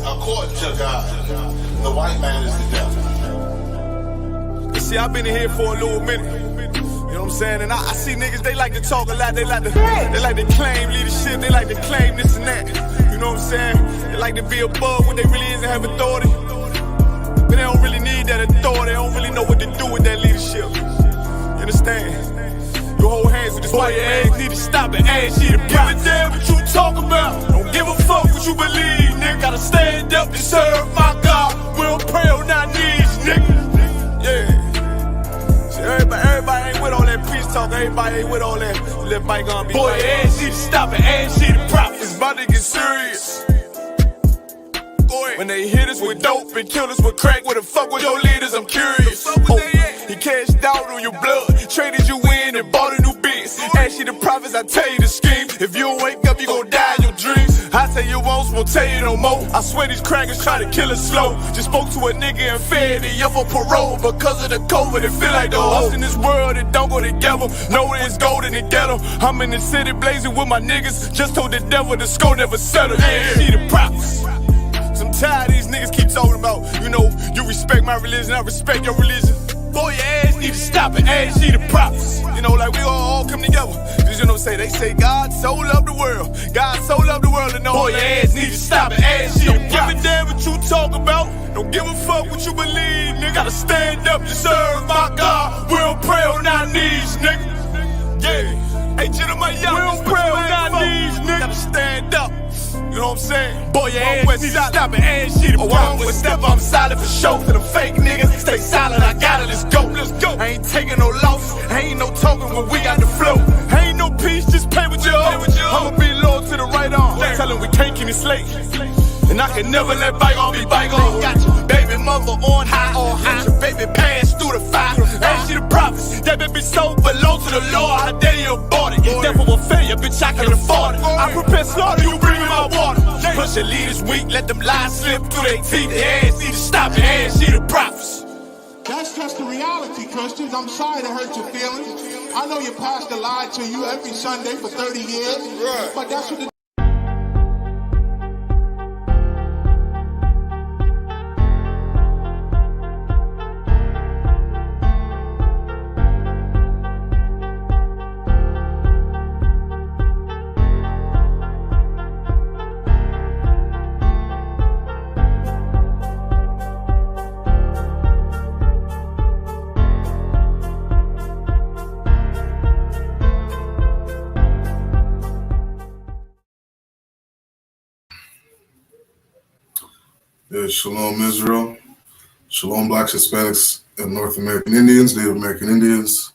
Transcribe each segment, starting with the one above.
According to God, the white man is the devil. You see, I've been in here for a little minute. You know what I'm saying? And I see niggas, they like to talk a lot. They like to claim leadership. They like to claim this and that. You know what I'm saying? They like to be above what they really is and have authority. But they don't really need that authority. They don't really know what to do with that leadership. You understand? You hold hands with this boy, your ass need to stop it. Ass you to give a damn what you talk about. Don't give a fuck what you believe, nigga. Gotta stand up and serve my God. We don't pray on our knees, nigga. Yeah. See, everybody ain't with all that peace talk. Everybody ain't with all that. Let bygone be. Boy, your ass need to stop it. Ass you to profit. It's about to get serious. When they hit us with dope and kill us with crack, where the fuck with your leaders? I'm curious. He cashed out on your blood, traded you in and bought a new biz. Ask you the prophets, I tell you the scheme. If you don't wake up, you gon' die in your dreams. I tell you once, won't tell you no more. I swear these crackers try to kill us slow. Just spoke to a nigga and fed he up for parole. Because of the COVID, it feel like the host in this world, it don't go together. Know it's gold in the ghetto. I'm in the city blazing with my niggas. Just told the devil the skull never settle. Yeah, see the prophets. I'm tired of these niggas keep talking about, you know, you respect my religion, I respect your religion. Boy, your ass need to stop it, ass need the prophets. You know, like we all come together. Cause you know, they say God so loved the world. God so loved the world, and no, boy, your ass need to stop it, ass need the prophets. Don't give a damn what you talk about. Don't give a fuck what you believe, nigga. Gotta stand up to serve my God. We don't pray on our knees, nigga. Yeah. Hey, gentlemen, y'all, we don't pray on our knees, nigga. Gotta stand up. You know what I'm saying? Boy, your ass need to stop it, ass shit. Oh, I'm with step, I'm solid for show. To them fake niggas, stay silent, I got it, let's go, let's go. I ain't taking no loss, ain't no token when we got the flow. Ain't no peace, just pay with your own. I'ma be loyal to the right arm. Tell him we can't keep it slave. And I can never let bygone be bygone. Got your baby mother on high, got your baby pass through the fire. Ask you the prophets, that baby so belong to the Lord. How dare you abort it? Devil will fail you, bitch, I can afford it. I prepare slaughter, you bring me my water. Push your leaders weak, let them lies slip through their teeth. Their ass need to stop it, ass need the prophets. That's just the reality, Christians. I'm sorry to hurt your feelings. I know your pastor lied to you every Sunday for 30 years, but that's what the Shalom Israel, Shalom Blacks, Hispanics, and North American Indians, Native American Indians.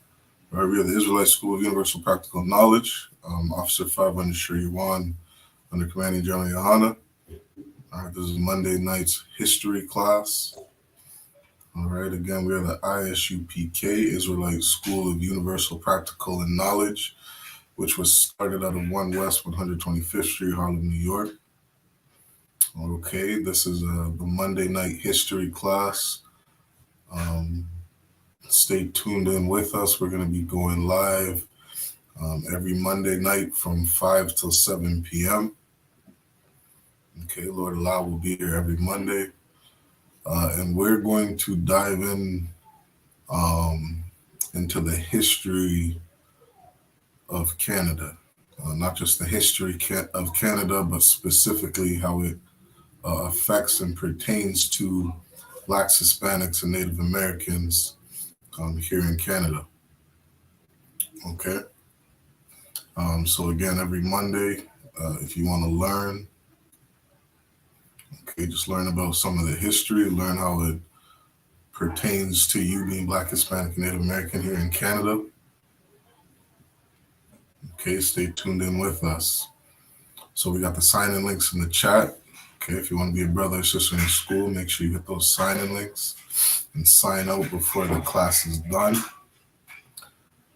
Right, we are the Israelite School of Universal Practical Knowledge. Officer 5 under Yuan, under Commanding General YAHANNA. All right, this is Monday night's history class. All right, again, we are the I.S.U.P.K, Israelite School of Universal Practical and Knowledge, which was started out of 1 West 125th Street, Harlem, New York. Okay, this is the Monday night history class. Stay tuned in with us. We're going to be going live every Monday night from 5 till 7 p.m. Okay, Lord Allah will be here every Monday. And we're going to dive in into the history of Canada. Not just the history of Canada, but specifically how it affects and pertains to Blacks, Hispanics, and Native Americans here in Canada. Okay. So again, every Monday, if you want to learn, okay, just learn about some of the history, learn how it pertains to you being Black, Hispanic, and Native American here in Canada. Okay, stay tuned in with us. So we got the sign-in links in the chat. Okay, if you want to be a brother or sister in school, make sure you hit those sign-in links and sign out before the class is done.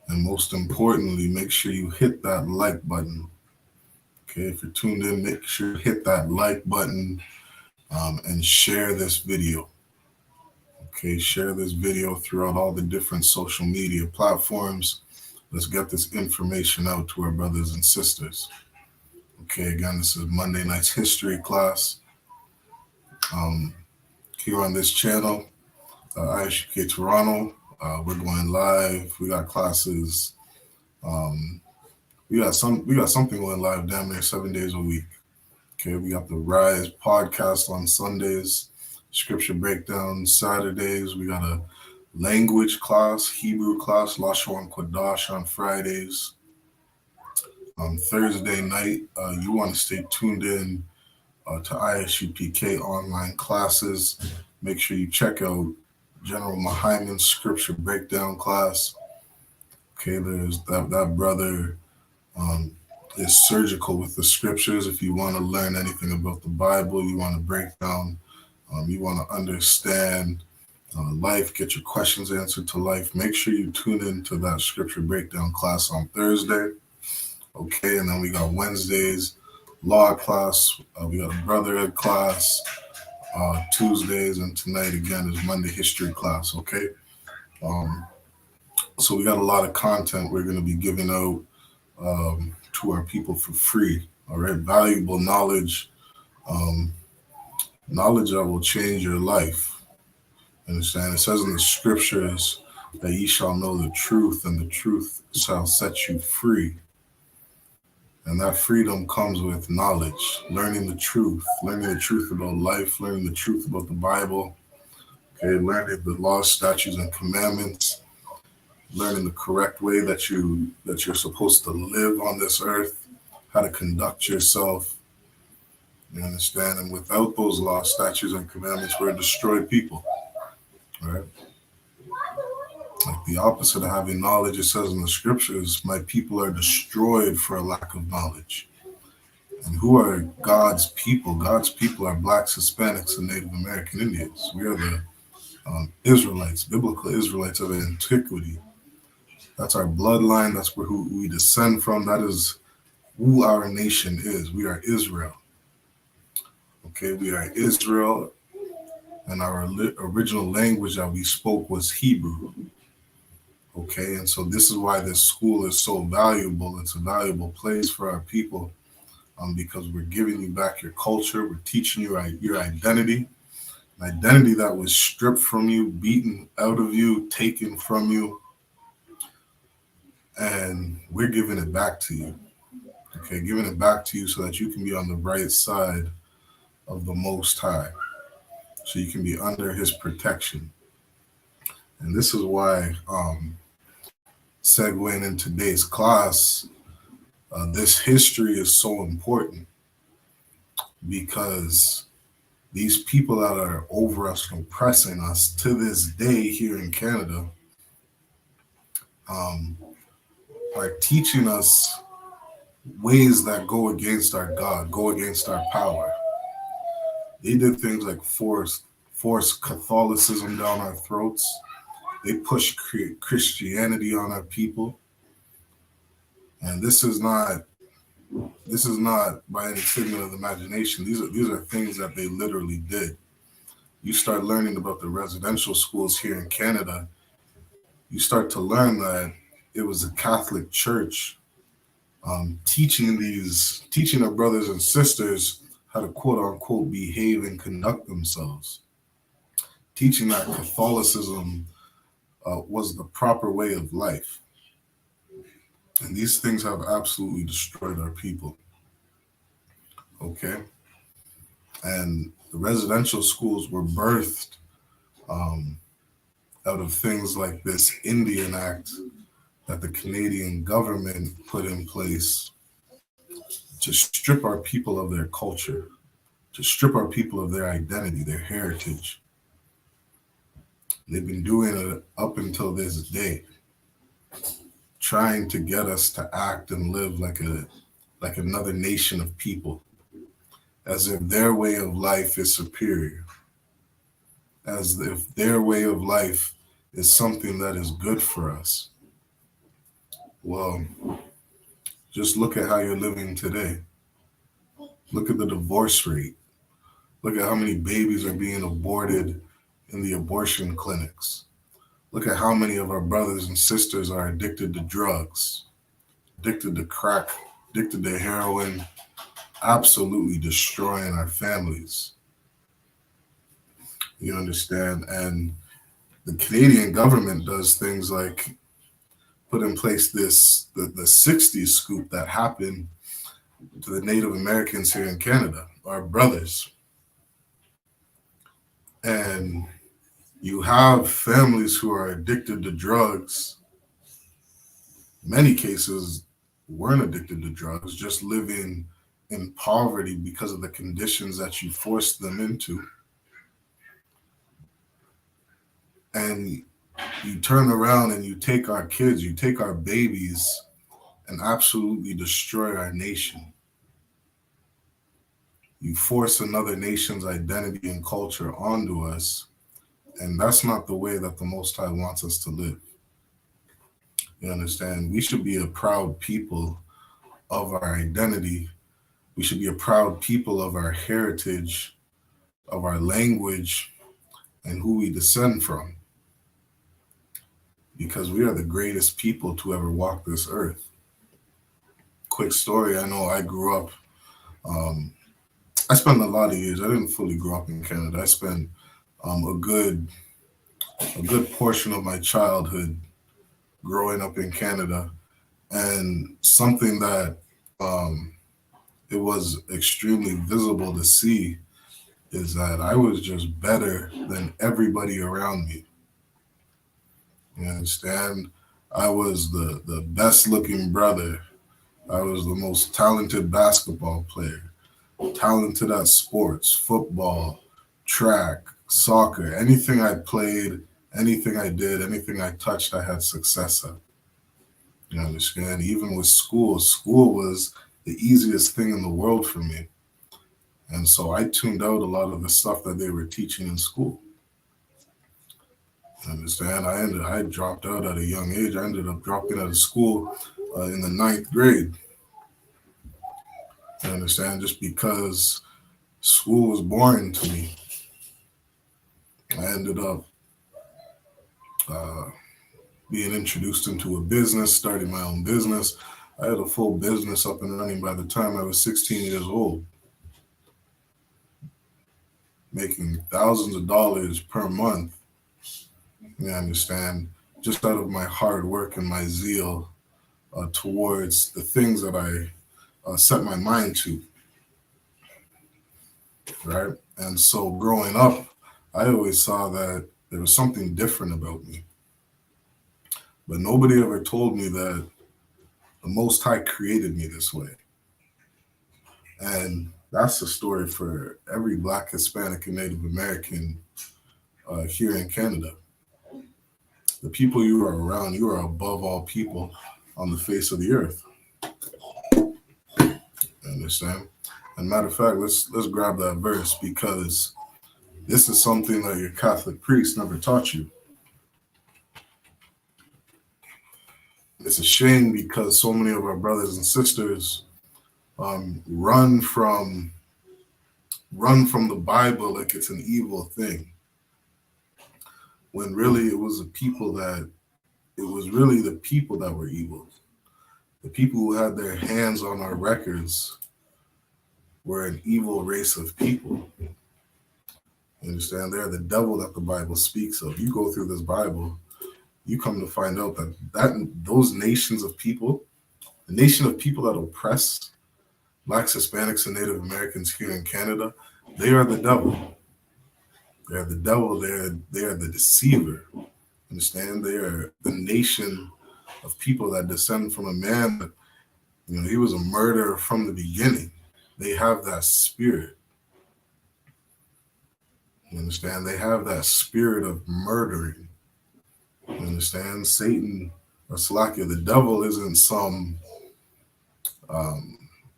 And most importantly, make sure you hit that like button. Okay, if you're tuned in, make sure you hit that like button and share this video. Okay, share this video throughout all the different social media platforms. Let's get this information out to our brothers and sisters. Okay, again, this is Monday night's history class. Here on this channel, I.S.U.P.K Toronto. We're going live. We got classes. We got something going live damn near 7 days a week. Okay, we got the Rise podcast on Sundays, scripture breakdown Saturdays. We got a language class, Hebrew class, Lashon Kodash on Fridays. On Thursday night, you want to stay tuned in to I.S.U.P.K online classes. Make sure you check out General Mahaiman's scripture breakdown class. Okay, there's that brother is surgical with the scriptures. If you want to learn anything about the Bible, you want to break down, you want to understand life, get your questions answered to life, make sure you tune into that scripture breakdown class on Thursday. Okay, and then we got Wednesdays, law class. We got a brotherhood class. Tuesdays, and tonight again is Monday history class. Okay, so we got a lot of content we're going to be giving out to our people for free. All right, valuable knowledge, knowledge that will change your life. Understand? It says in the scriptures that ye shall know the truth, and the truth shall set you free. And that freedom comes with knowledge, learning the truth about life, learning the truth about the Bible, okay, learning the laws, statutes, and commandments, learning the correct way that you're supposed to live on this earth, how to conduct yourself. You understand? And without those laws, statutes, and commandments, we're a destroyed people. All right? Like the opposite of having knowledge, it says in the scriptures, my people are destroyed for a lack of knowledge. And who are God's people? God's people are blacks, Hispanics, and Native American Indians. We are the Israelites, biblical Israelites of antiquity. That's our bloodline. That's who we descend from. That is who our nation is. We are Israel. Okay, we are Israel. And our original language that we spoke was Hebrew. Okay, and so this is why this school is so valuable. It's a valuable place for our people because we're giving you back your culture. We're teaching you your identity, an identity that was stripped from you, beaten out of you, taken from you, and we're giving it back to you. Okay, giving it back to you so that you can be on the right side of the Most High, so you can be under His protection. And this is why, segueing in today's class, this history is so important, because these people that are over us and oppressing us to this day here in Canada are teaching us ways that go against our God, go against our power. They did things like force Catholicism down our throats. They push Christianity on our people. And this is not by any figment of the imagination. These are things that they literally did. You start learning about the residential schools here in Canada, you start to learn that it was a Catholic church teaching our brothers and sisters how to quote unquote behave and conduct themselves. Teaching that Catholicism was the proper way of life. And these things have absolutely destroyed our people. Okay? And the residential schools were birthed out of things like this Indian Act that the Canadian government put in place to strip our people of their culture, to strip our people of their identity, their heritage. They've been doing it up until this day, trying to get us to act and live like another nation of people, as if their way of life is superior, as if their way of life is something that is good for us. Well, just look at how you're living today. Look at the divorce rate. Look at how many babies are being aborted in the abortion clinics. Look at how many of our brothers and sisters are addicted to drugs, addicted to crack, addicted to heroin, absolutely destroying our families. You understand? And the Canadian government does things like put in place the 60s scoop that happened to the Native Americans here in Canada, our brothers. And you have families who are addicted to drugs. Many cases weren't addicted to drugs, just living in poverty because of the conditions that you forced them into. And you turn around and you take our kids, you take our babies, and absolutely destroy our nation. You force another nation's identity and culture onto us, and that's not the way that the Most High wants us to live. You understand? We should be a proud people of our identity. We should be a proud people of our heritage, of our language, and who we descend from. Because we are the greatest people to ever walk this earth. Quick story, I know I grew up, I spent a lot of years, I didn't fully grow up in Canada. I spent a good portion of my childhood growing up in Canada. And something that it was extremely visible to see is that I was just better than everybody around me. You understand? I was the best looking brother. I was the most talented basketball player, talented at sports, football, track, soccer, anything I played, anything I did, anything I touched, I had success at. You understand? Even with school was the easiest thing in the world for me. And so I tuned out a lot of the stuff that they were teaching in school. You understand? I dropped out at a young age. I ended up dropping out of school in the 9th grade. You understand? Just because school was boring to me. I ended up being introduced into a business, starting my own business. I had a full business up and running by the time I was 16 years old, making thousands of dollars per month. You understand? Just out of my hard work and my zeal towards the things that I set my mind to, right? And so growing up, I always saw that there was something different about me. But nobody ever told me that the Most High created me this way. And that's the story for every Black, Hispanic, and Native American here in Canada. The people you are around, you are above all people on the face of the earth. You understand? And matter of fact, let's grab that verse, because this is something that your Catholic priest never taught you. It's a shame because so many of our brothers and sisters run from the Bible like it's an evil thing, when really it was really the people that were evil. The people who had their hands on our records were an evil race of people. You understand? They're the devil that the Bible speaks of. You go through this Bible, you come to find out that those nations of people, the nation of people that oppress Blacks, Hispanics, and Native Americans here in Canada, they are the devil. They are the devil. They are the deceiver. Understand? They are the nation of people that descend from a man that, he was a murderer from the beginning. They have that spirit. You understand? They have that spirit of murdering. You understand? Satan, or Salakia, the devil isn't some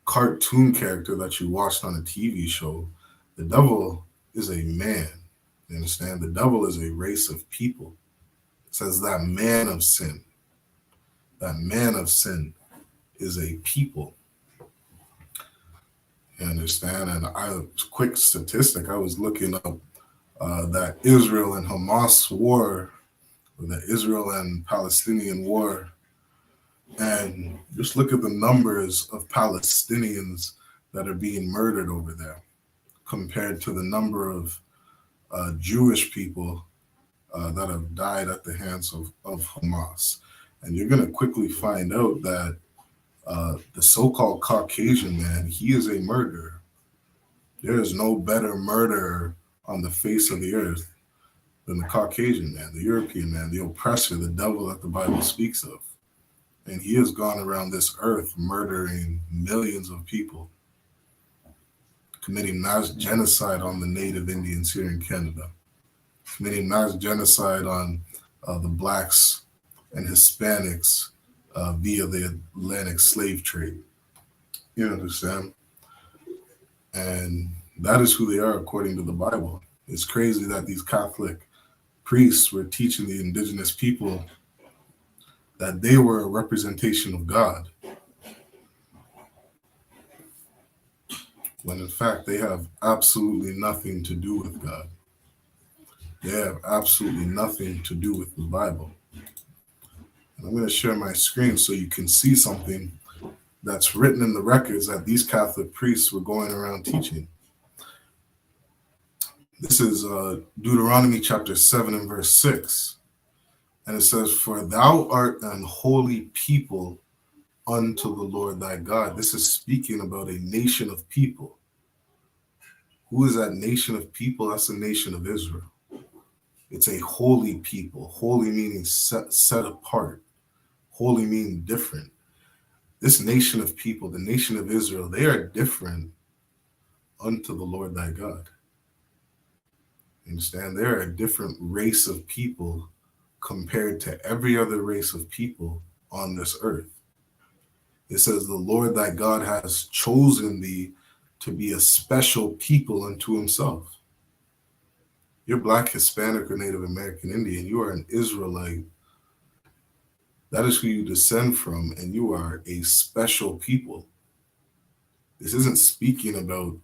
cartoon character that you watched on a TV show. The devil is a man. You understand? The devil is a race of people. It says that man of sin. that man of sin is a people. You understand? And quick statistic, I was looking up that Israel and Hamas war, or the Israel and Palestinian war, and just look at the numbers of Palestinians that are being murdered over there compared to the number of Jewish people that have died at the hands of Hamas. And you're going to quickly find out that the so-called Caucasian man, he is a murderer. There is no better murderer on the face of the earth than the Caucasian man, the European man, the oppressor, the devil that the Bible speaks of. And he has gone around this earth murdering millions of people, committing mass genocide on the native Indians here in Canada, committing mass genocide on the blacks and Hispanics via the Atlantic slave trade. You understand? And that is who they are according to the Bible. It's crazy that these Catholic priests were teaching the indigenous people that they were a representation of God, when in fact they have absolutely nothing to do with God. They have absolutely nothing to do with the Bible. And I'm going to share my screen so you can see something that's written in the records that these Catholic priests were going around teaching. This is Deuteronomy chapter 7 and verse 6. And it says, "For thou art an holy people unto the Lord thy God." This is speaking about a nation of people. Who is that nation of people? That's the nation of Israel. It's a holy people. Holy meaning set apart. Holy meaning different. This nation of people, the nation of Israel, they are different unto the Lord thy God. You understand? They're a different race of people compared to every other race of people on this earth. It says, "The Lord thy God has chosen thee to be a special people unto himself." You're Black, Hispanic, or Native American Indian. You are an Israelite. That is who you descend from, and you are a special people. This isn't speaking about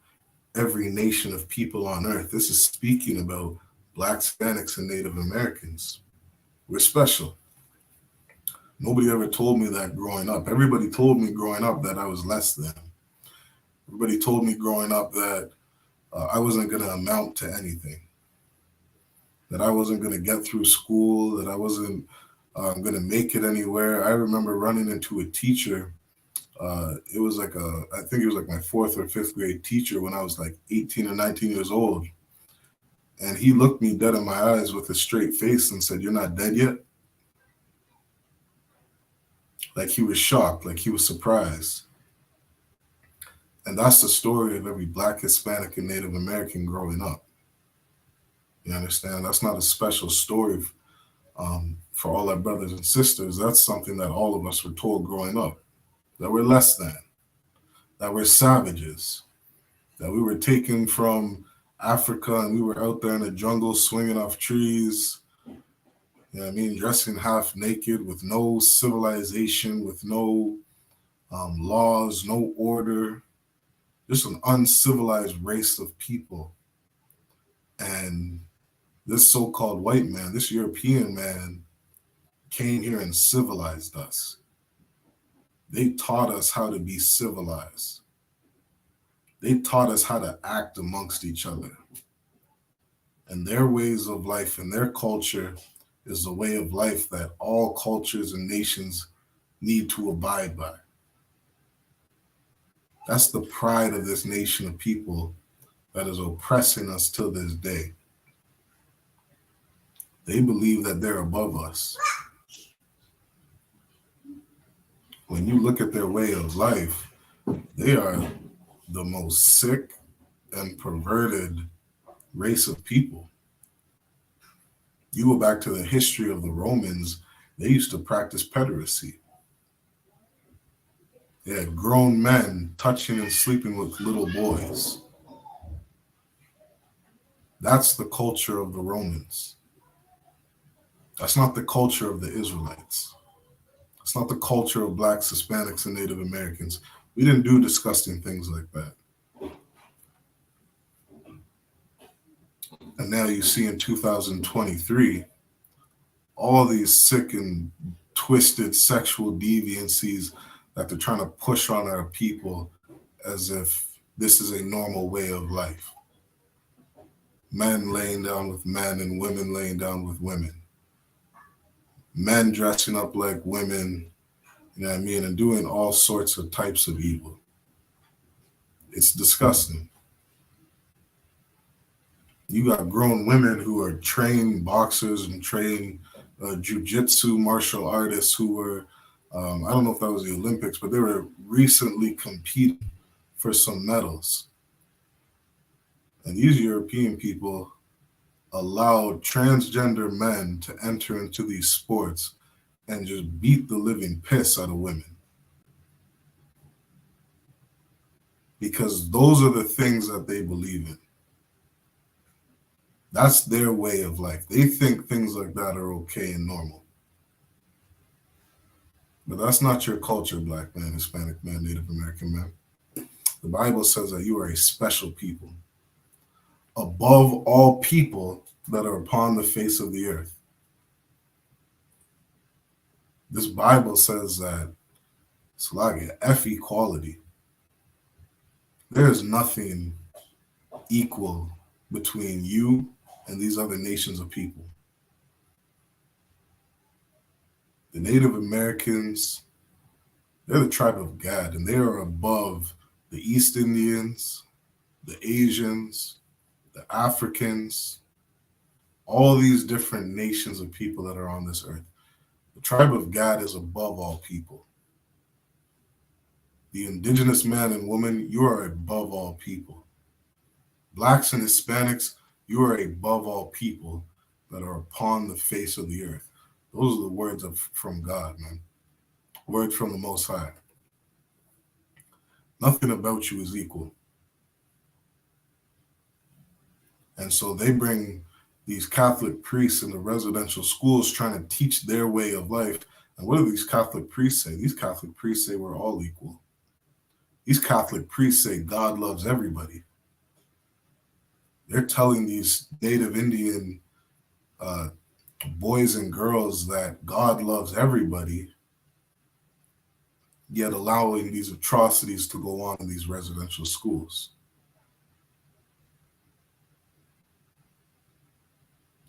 every nation of people on earth. This is speaking about Blacks, Hispanics, and Native Americans. We're special. Nobody ever told me that growing up. Everybody told me growing up that I was less than. Everybody told me growing up that I wasn't going to amount to anything, that I wasn't going to get through school, that I wasn't going to make it anywhere. I remember running into a teacher. It was like I think it was like my 4th or 5th grade teacher when I was like 18 or 19 years old. And he looked me dead in my eyes with a straight face and said, "You're not dead yet?" Like he was shocked, like he was surprised. And that's the story of every Black, Hispanic, and Native American growing up. You understand? That's not a special story for all our brothers and sisters. That's something that all of us were told growing up, that we're less than, that we're savages, that we were taken from Africa and we were out there in the jungle swinging off trees, you know what I mean, dressing half naked with no civilization, with no laws, no order, just an uncivilized race of people. And this so-called white man, this European man, came here and civilized us. They taught us how to be civilized. They taught us how to act amongst each other. And their ways of life and their culture is the way of life that all cultures and nations need to abide by. That's the pride of this nation of people that is oppressing us till this day. They believe that they're above us. When you look at their way of life, they are the most sick and perverted race of people. You go back to the history of the Romans, they used to practice pederasty. They had grown men touching and sleeping with little boys. That's the culture of the Romans. That's not the culture of the Israelites. It's not the culture of Blacks, Hispanics, and Native Americans. We didn't do disgusting things like that. And now you see in 2023, all these sick and twisted sexual deviancies that they're trying to push on our people as if this is a normal way of life. Men laying down with men and women laying down with women. Men dressing up like women, you know what I mean, and doing all sorts of types of evil. It's disgusting. You got grown women who are trained boxers and trained jiu-jitsu martial artists who were, I don't know if that was the Olympics, but they were recently competing for some medals. And these European people allowed transgender men to enter into these sports and just beat the living piss out of women. Because those are the things that they believe in. That's their way of life. They think things like that are okay and normal. But that's not your culture, Black man, Hispanic man, Native American man. The Bible says that you are a special people, above all people that are upon the face of the earth. This Bible says that it's like F equality. There is nothing equal between you and these other nations of people. The Native Americans, they're the tribe of Gad, and they are above the East Indians, the Asians, the Africans, all these different nations of people that are on this earth. The tribe of Gad is above all people. The indigenous man and woman, you are above all people. Blacks and Hispanics, you are above all people that are upon the face of the earth. Those are the words from God, man. Words from the Most High. Nothing about you is equal. And so they bring these Catholic priests in the residential schools trying to teach their way of life. And what do these Catholic priests say? These Catholic priests say we're all equal. These Catholic priests say God loves everybody. They're telling these Native Indian boys and girls that God loves everybody, yet allowing these atrocities to go on in these residential schools.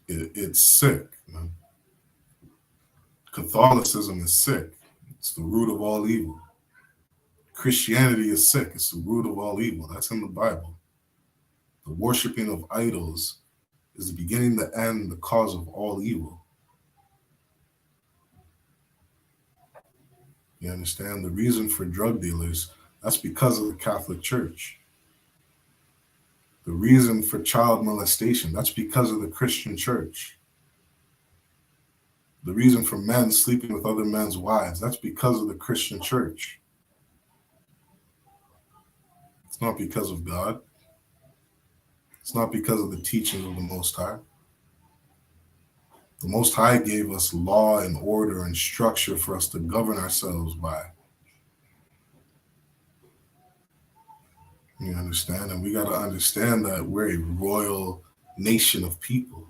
It's sick, man. Catholicism is sick. It's the root of all evil. Christianity is sick. It's the root of all evil. That's in the Bible. The worshiping of idols is the beginning, the end, the cause of all evil. You understand? The reason for drug dealers, that's because of the Catholic Church. The reason for child molestation, that's because of the Christian Church. The reason for men sleeping with other men's wives, that's because of the Christian Church. It's not because of God. It's not because of the teachings of the Most High. The Most High gave us law and order and structure for us to govern ourselves by. You understand? And we got to understand that we're a royal nation of people.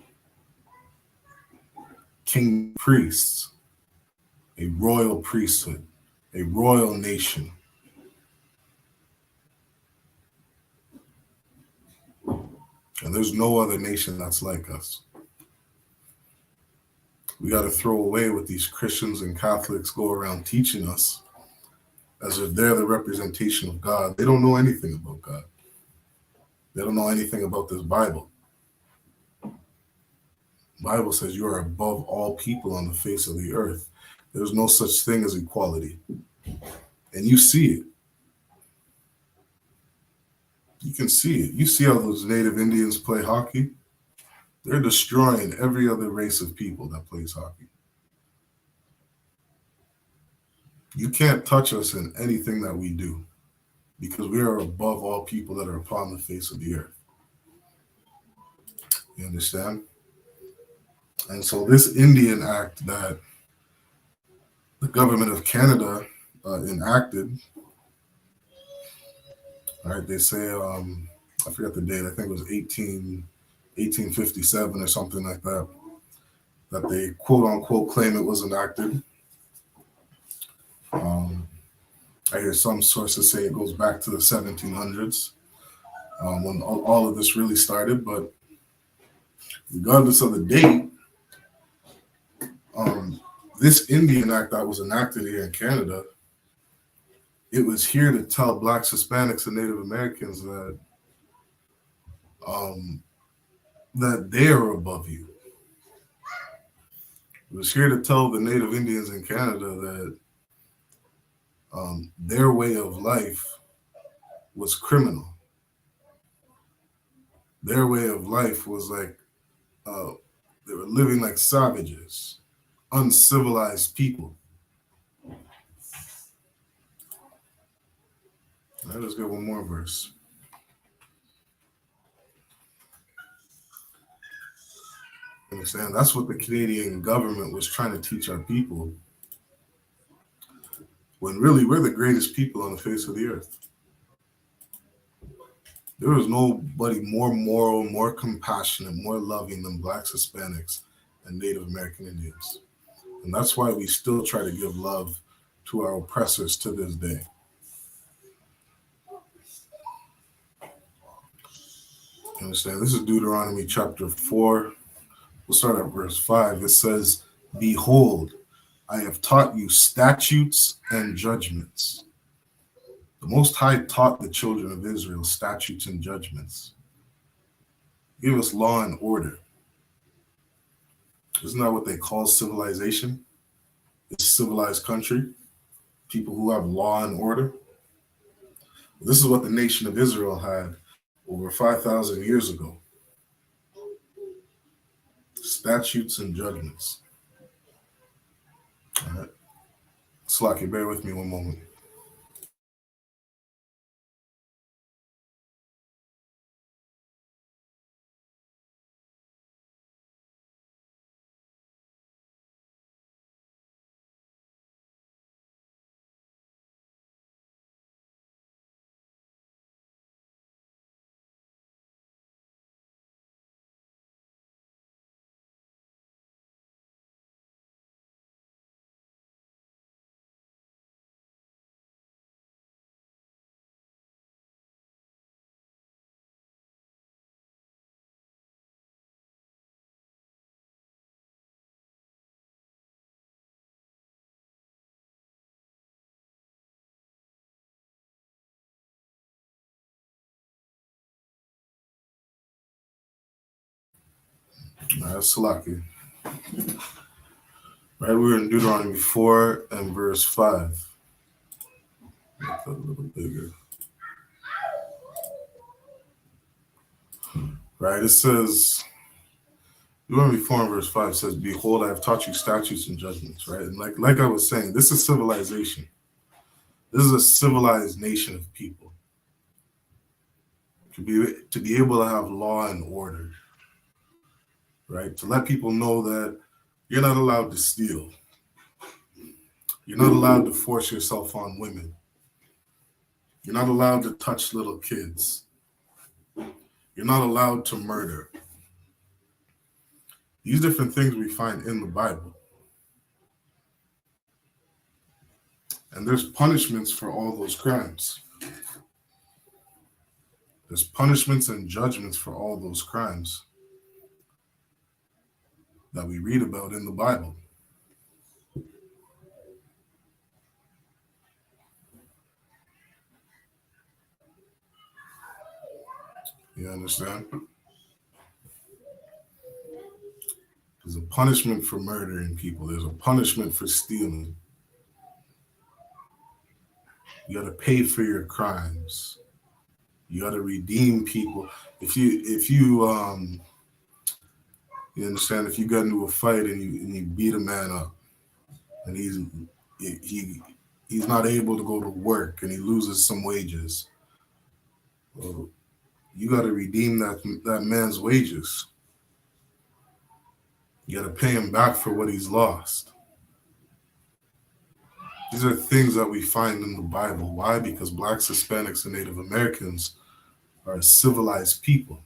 King priests, a royal priesthood, a royal nation. And there's no other nation that's like us. We got to throw away what these Christians and Catholics go around teaching us as if they're the representation of God. They don't know anything about God. They don't know anything about this Bible. The Bible says you are above all people on the face of the earth. There's no such thing as equality. And you see it. You can see it. You see how those Native Indians play hockey? They're destroying every other race of people that plays hockey. You can't touch us in anything that we do because we are above all people that are upon the face of the earth. You understand? And so this Indian Act that the government of Canada enacted. All right, they say, I forget the date, I think it was 1857 or something like that, that they quote unquote claim it was enacted. I hear some sources say it goes back to the 1700s when all of this really started, but regardless of the date, this Indian Act that was enacted here in Canada, it was here to tell Blacks, Hispanics, and Native Americans that that they are above you. It was here to tell the Native Indians in Canada that their way of life was criminal. Their way of life was like they were living like savages, uncivilized people. All right, let's get one more verse. Understand? That's what the Canadian government was trying to teach our people. When really we're the greatest people on the face of the earth. There is nobody more moral, more compassionate, more loving than Blacks, Hispanics, and Native American Indians. And that's why we still try to give love to our oppressors to this day. You understand? This is Deuteronomy chapter 4. We'll start at verse 5. It says, "Behold, I have taught you statutes and judgments." The Most High taught the children of Israel statutes and judgments. He gave us law and order. Isn't that what they call civilization? It's a civilized country. People who have law and order. This is what the nation of Israel had over 5,000 years ago. Statutes and judgments. All right. Slacky, bear with me one moment. That's Salaki. Right, we're in Deuteronomy 4 and verse 5. Make that a little bigger. Right, it says, Deuteronomy 4 and verse 5 says, "Behold, I have taught you statutes and judgments." Right, and like I was saying, this is civilization. This is a civilized nation of people. To be able to have law and order. Right, to let people know that you're not allowed to steal. You're not allowed to force yourself on women. You're not allowed to touch little kids. You're not allowed to murder. These different things we find in the Bible. And there's punishments for all those crimes. There's punishments and judgments for all those crimes that we read about in the Bible. You understand? There's a punishment for murdering people. There's a punishment for stealing. You got to pay for your crimes. You got to redeem people. If you understand, if you got into a fight and you beat a man up, and he's not able to go to work and he loses some wages, well, you got to redeem that man's wages. You got to pay him back for what he's lost. These are things that we find in the Bible. Why? Because Blacks, Hispanics, and Native Americans are a civilized people.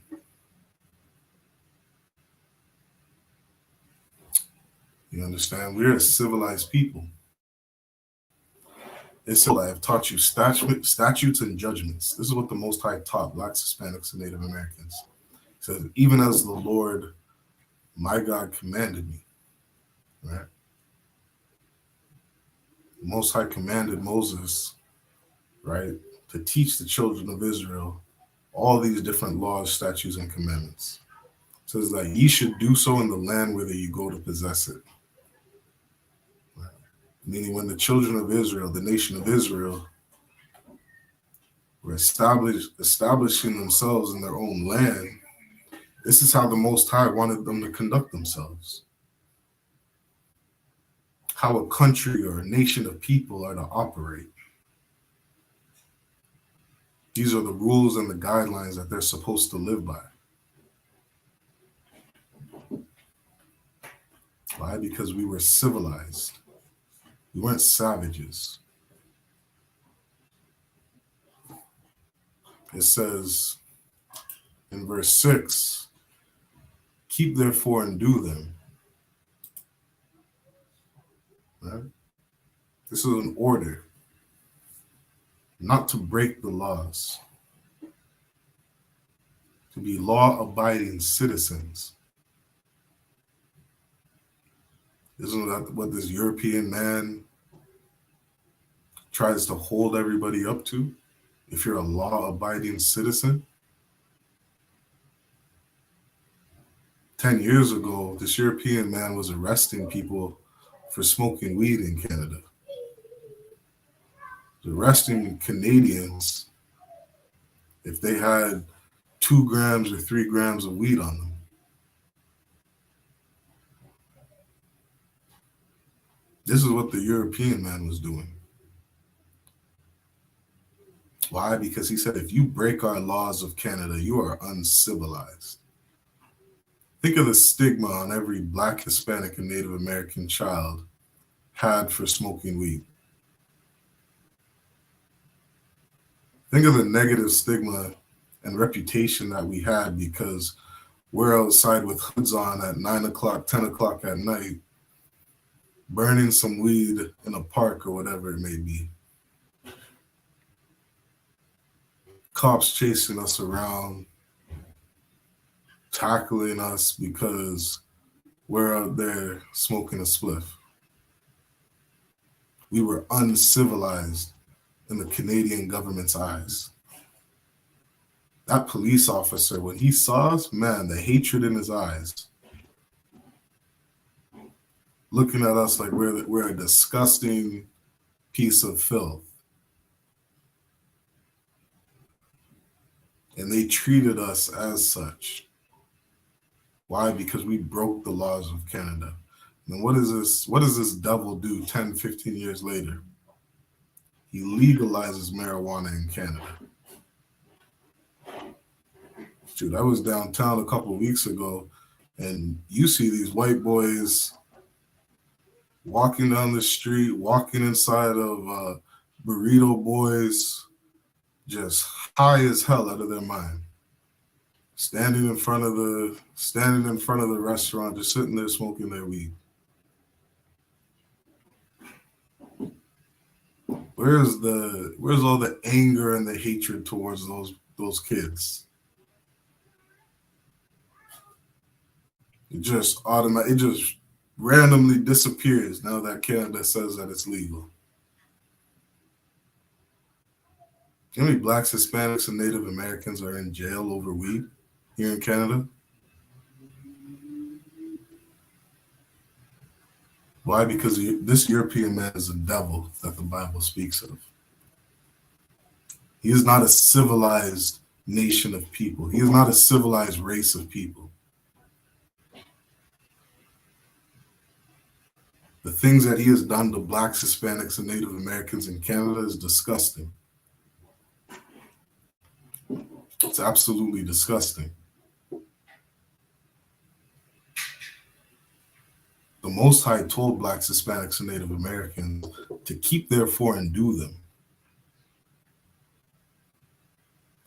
You understand? We're a civilized people. It's I have taught you statutes and judgments. This is what the Most High taught Blacks, Hispanics, and Native Americans. He says, even as the Lord, my God, commanded me. Right? The Most High commanded Moses, right, to teach the children of Israel all these different laws, statutes, and commandments. It says that ye should do so in the land whither you go to possess it. Right? Meaning when the children of Israel, the nation of Israel, were establishing themselves in their own land, this is how the Most High wanted them to conduct themselves. How a country or a nation of people are to operate. These are the rules and the guidelines that they're supposed to live by. Why? Because we were civilized. We weren't savages. It says in verse 6, keep therefore and do them. Right? This is an order, not to break the laws, to be law-abiding citizens. Isn't that what this European man tries to hold everybody up to? If you're a law-abiding citizen? 10 years ago, this European man was arresting people for smoking weed in Canada. Arresting Canadians if they had 2 grams or 3 grams of weed on them. This is what the European man was doing. Why? Because he said, if you break our laws of Canada, you are uncivilized. Think of the stigma on every Black, Hispanic, and Native American child had for smoking weed. Think of the negative stigma and reputation that we had because we're outside with hoods on at 9 o'clock, 10 o'clock at night, burning some weed in a park or whatever it may be. Cops chasing us around, tackling us because we're out there smoking a spliff. We were uncivilized in the Canadian government's eyes. That police officer, when he saw us, man, the hatred in his eyes, looking at us like we're a disgusting piece of filth. And they treated us as such. Why? Because we broke the laws of Canada. And what does this devil do 10, 15 years later? He legalizes marijuana in Canada. Dude, I was downtown a couple of weeks ago, and you see these white boys walking down the street, walking inside of Burrito Boys, just high as hell out of their mind. Standing in front of the restaurant, just sitting there smoking their weed. Where's all the anger and the hatred towards those kids? It just randomly disappears now that Canada says that it's legal. How many Blacks, Hispanics, and Native Americans are in jail over weed here in Canada? Why? Because this European man is a devil that the Bible speaks of. He is not a civilized nation of people. He is not a civilized race of people. The things that he has done to Blacks, Hispanics, and Native Americans in Canada is disgusting. It's absolutely disgusting. The The Most High told Blacks, Hispanics, and Native Americans to keep therefore and do them.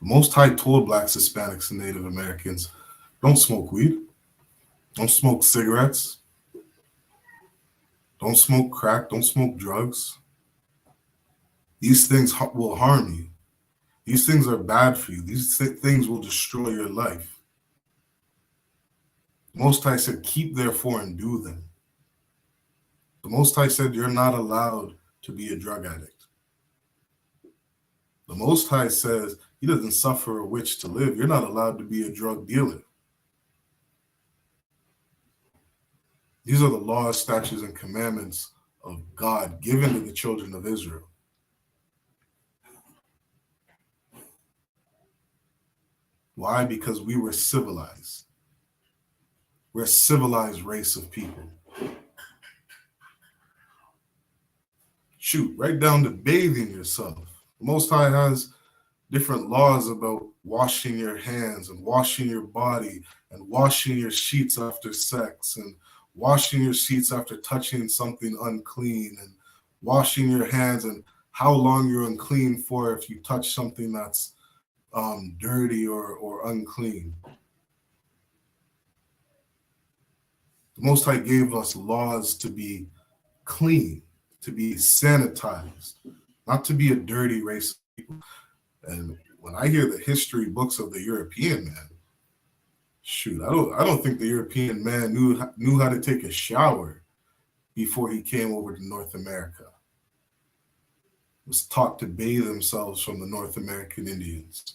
The Most High told Blacks, Hispanics, and Native Americans, don't smoke weed, don't smoke cigarettes, don't smoke crack, don't smoke drugs. These things will harm you. These things are bad for you. These things will destroy your life. The Most High said, keep therefore and do them. The Most High said, you're not allowed to be a drug addict. The Most High says, he doesn't suffer a witch to live. You're not allowed to be a drug dealer. These are the laws, statutes, and commandments of God given to the children of Israel. Why? Because we were civilized. We're a civilized race of people. Shoot, right down to bathing yourself. The Most High has different laws about washing your hands and washing your body and washing your sheets after sex and washing your sheets after touching something unclean and washing your hands and how long you're unclean for if you touch something that's dirty or unclean. The Most High gave us laws to be clean, to be sanitized, not to be a dirty race of people. And when I hear the history books of the European man, shoot, I don't think the European man knew how to take a shower before he came over to North America. Was taught to bathe themselves from the North American Indians.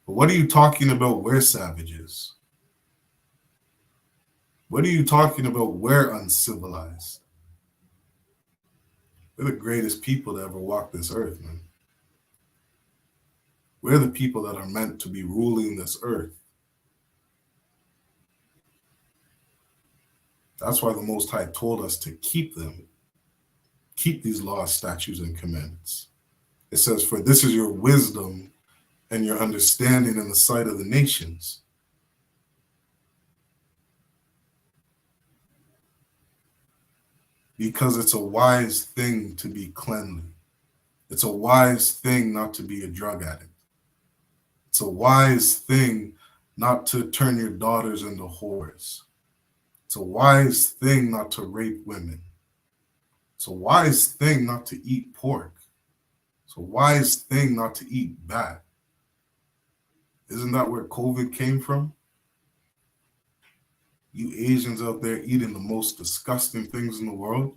But what are you talking about? We're savages. What are you talking about? We're uncivilized. We're the greatest people to ever walk this earth, man. We're the people that are meant to be ruling this earth. That's why the Most High told us to keep them. Keep these laws, statutes, and commandments. It says, for this is your wisdom and your understanding in the sight of the nations. Because it's a wise thing to be cleanly. It's a wise thing not to be a drug addict. It's a wise thing not to turn your daughters into whores. It's a wise thing not to rape women. It's a wise thing not to eat pork. It's a wise thing not to eat bat. Isn't that where COVID came from? You Asians out there eating the most disgusting things in the world.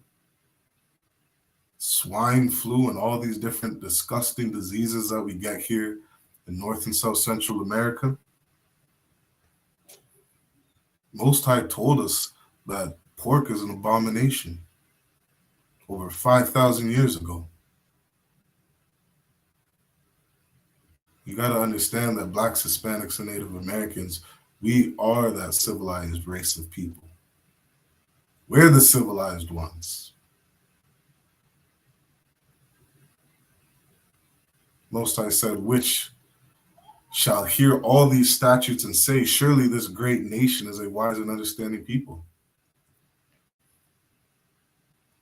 Swine flu and all these different disgusting diseases that we get here in North and South Central America. Most High told us that pork is an abomination over 5,000 years ago. You got to understand that Blacks, Hispanics, and Native Americans, we are that civilized race of people. We're the civilized ones. Most High said, which shall hear all these statutes and say, surely this great nation is a wise and understanding people.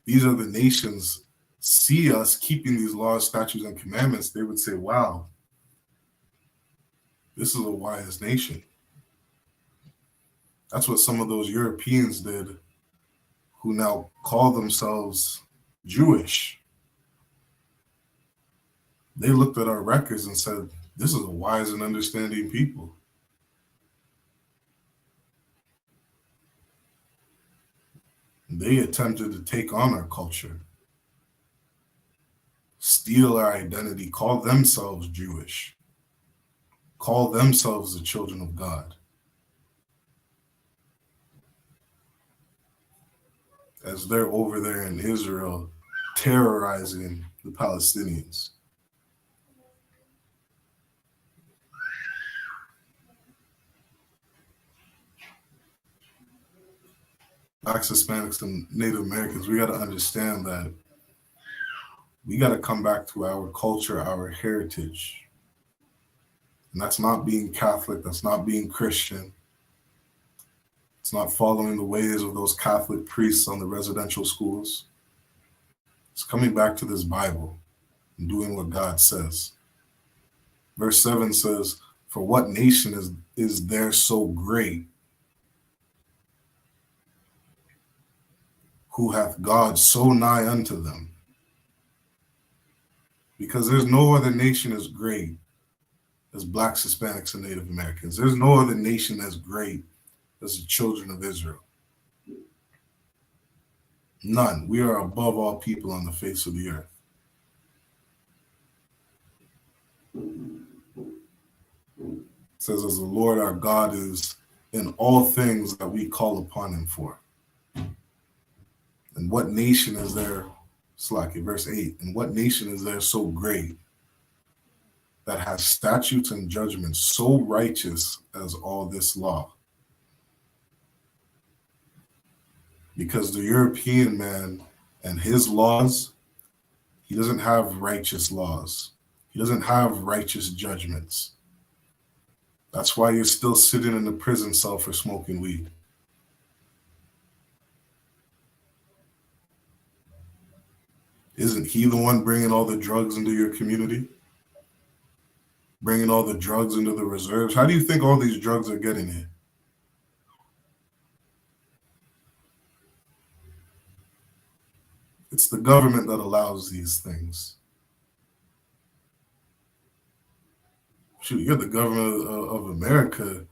These are the nations see us keeping these laws, statutes, and commandments. They would say, wow, this is a wise nation. That's what some of those Europeans did who now call themselves Jewish. They looked at our records and said, this is a wise and understanding people. They attempted to take on our culture, steal our identity, call themselves Jewish, call themselves the children of God. As they're over there in Israel terrorizing the Palestinians. Blacks, Hispanics, and Native Americans, we got to understand that we got to come back to our culture, our heritage. And that's not being Catholic, that's not being Christian. It's not following the ways of those Catholic priests on the residential schools. It's coming back to this Bible and doing what God says. Verse 7 says, "For what nation is there so great, who hath God so nigh unto them?" Because there's no other nation as great as Blacks, Hispanics, and Native Americans. There's no other nation as great as the children of Israel. None. We are above all people on the face of the earth. It says, "As the Lord our God is in all things that we call upon him for." And what nation is there, verse 8, and what nation is there so great that has statutes and judgments so righteous as all this law? Because the European man and his laws, he doesn't have righteous laws. He doesn't have righteous judgments. That's why you're still sitting in the prison cell for smoking weed. Isn't he the one bringing all the drugs into your community? Bringing all the drugs into the reserves? How do you think all these drugs are getting here? It's the government that allows these things. Shoot, you're the government of America.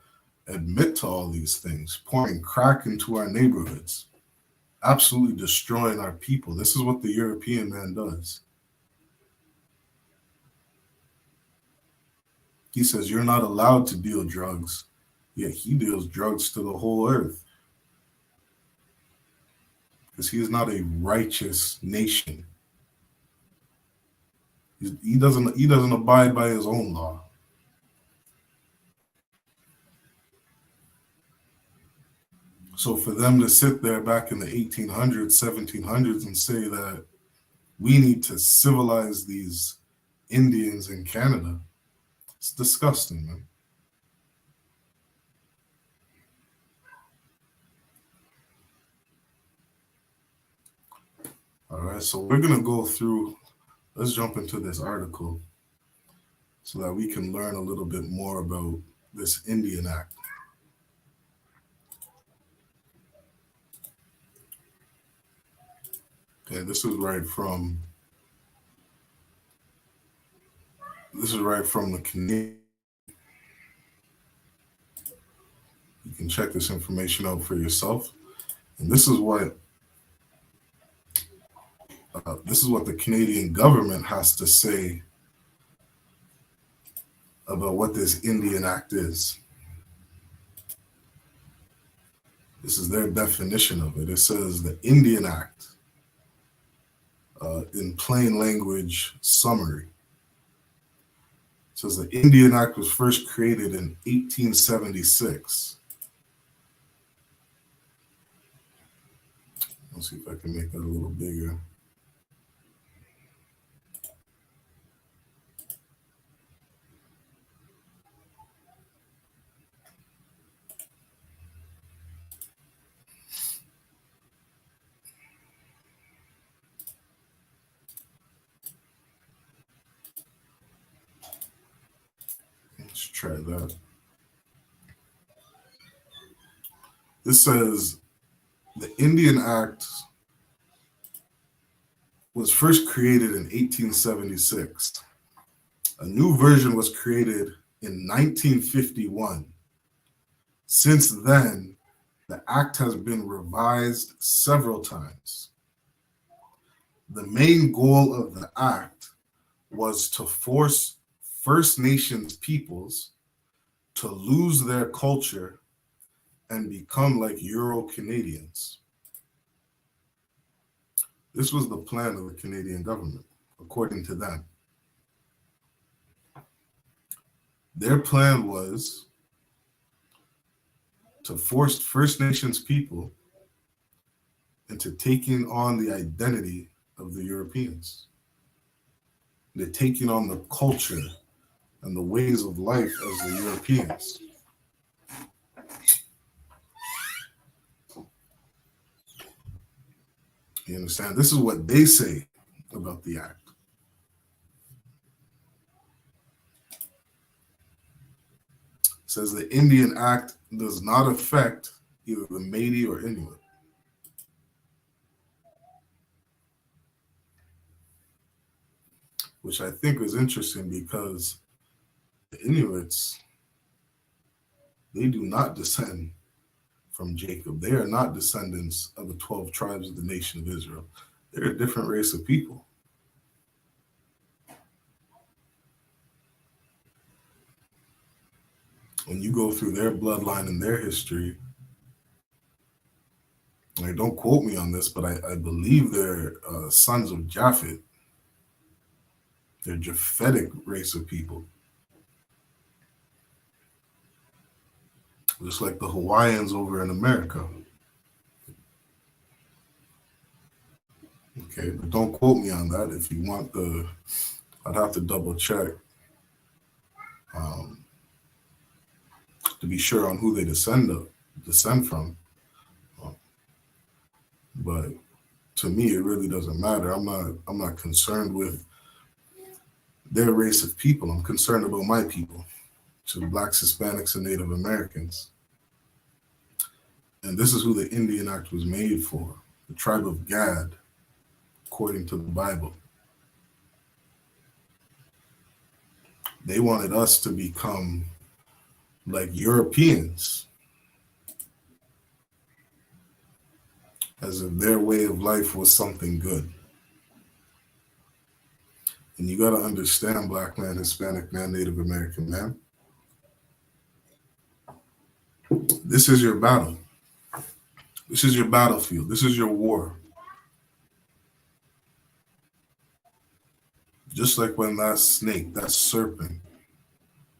Admit to all these things, pouring crack into our neighborhoods, absolutely destroying our people. This is what the European man does. He says you're not allowed to deal drugs, yet he deals drugs to the whole earth. Because he is not a righteous nation. He doesn't abide by his own law. So for them to sit there back in the 1800s, 1700s and say that we need to civilize these Indians in Canada, it's disgusting, man. All right, so we're going to go through, let's jump into this article so that we can learn a little bit more about this Indian Act. Okay, this is right from the Canadian. You can check this information out for yourself. And this is what the Canadian government has to say about what this Indian Act is. This is their definition of it. It says the Indian Act, in plain language summary. It says the Indian Act was first created in 1876. Let's see if I can make that a little bigger. Let's try that. This says the Indian Act was first created in 1876. A new version was created in 1951. Since then, the Act has been revised several times. The main goal of the Act was to force First Nations peoples to lose their culture and become like Euro-Canadians. This was the plan of the Canadian government, according to them. Their plan was to force First Nations people into taking on the identity of the Europeans. They're taking on the culture and the ways of life as the Europeans. You understand? This is what they say about the act. It says the Indian Act does not affect either the Métis or Inuit. Which I think is interesting because the Inuits, they do not descend from Jacob. They are not descendants of the 12 tribes of the nation of Israel. They're a different race of people. When you go through their bloodline and their history, like, don't quote me on this, but I believe they're sons of Japhet. They're Japhetic race of people. Just like the Hawaiians over in America. Okay, but don't quote me on that. If you want I'd have to double check to be sure on who they descend from. But to me, it really doesn't matter. I'm not concerned with their race of people. I'm concerned about my people, to the Blacks, Hispanics, and Native Americans. And this is who the Indian Act was made for, the tribe of Gad, according to the Bible. They wanted us to become like Europeans, as if their way of life was something good. And you got to understand, Black man, Hispanic man, Native American man, this is your battle. This is your battlefield. This is your war. Just like when that snake, that serpent,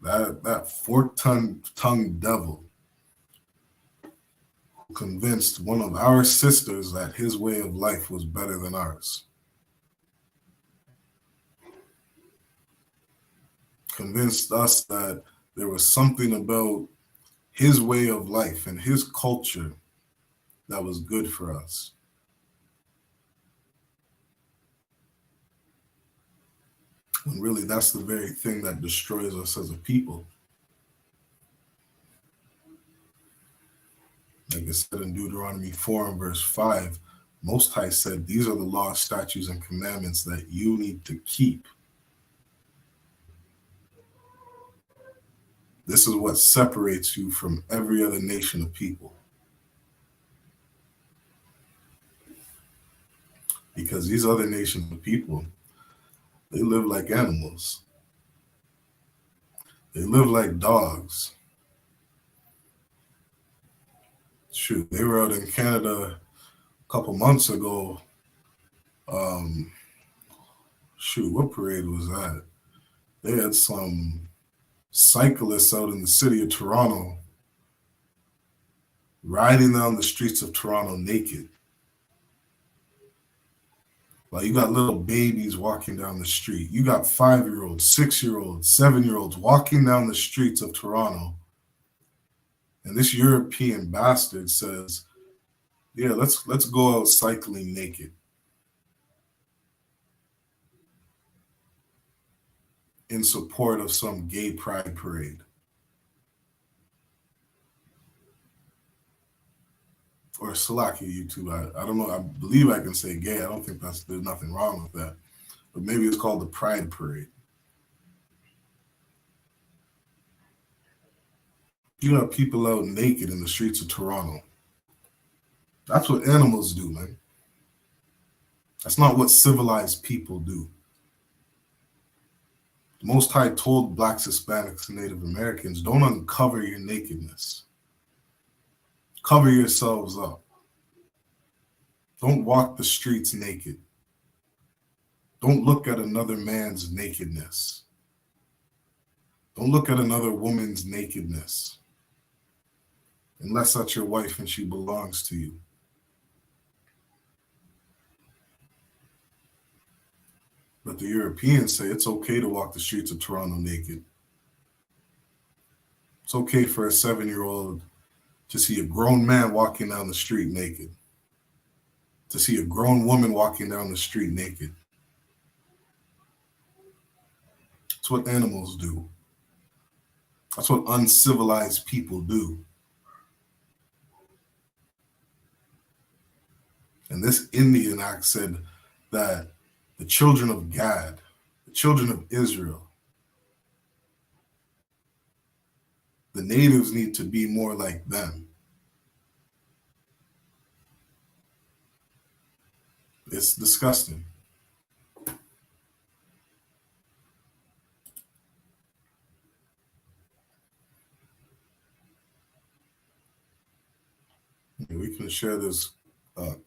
that fork-tongued devil convinced one of our sisters that his way of life was better than ours. Convinced us that there was something about his way of life and his culture that was good for us. And really, that's the very thing that destroys us as a people. Like it said in Deuteronomy 4 and verse 5, Most High said, these are the laws, statutes, and commandments that you need to keep. This is what separates you from every other nation of people. Because these other nations of people, they live like animals. They live like dogs. Shoot, they were out in Canada a couple months ago. What parade was that? They had some cyclists out in the city of Toronto riding down the streets of Toronto naked. Like, you got little babies walking down the street. You got 5-year-olds, 6-year-olds, 7-year-olds walking down the streets of Toronto. And this European bastard says, yeah, let's go out cycling naked. In support of some gay pride parade. Or Salaki YouTube. I don't know. I believe I can say gay. I don't think there's nothing wrong with that. But maybe it's called the Pride Parade. You have people out naked in the streets of Toronto. That's what animals do, man. That's not what civilized people do. The Most High told Blacks, Hispanics, and Native Americans, don't uncover your nakedness. Cover yourselves up. Don't walk the streets naked. Don't look at another man's nakedness. Don't look at another woman's nakedness. Unless that's your wife and she belongs to you. But the Europeans say it's okay to walk the streets of Toronto naked. It's okay for a 7-year-old to see a grown man walking down the street naked. to see a grown woman walking down the street naked. That's what animals do. That's what uncivilized people do. And this Indian Act said that the children of Gad, the children of Israel, the natives need to be more like them. It's disgusting. We can share this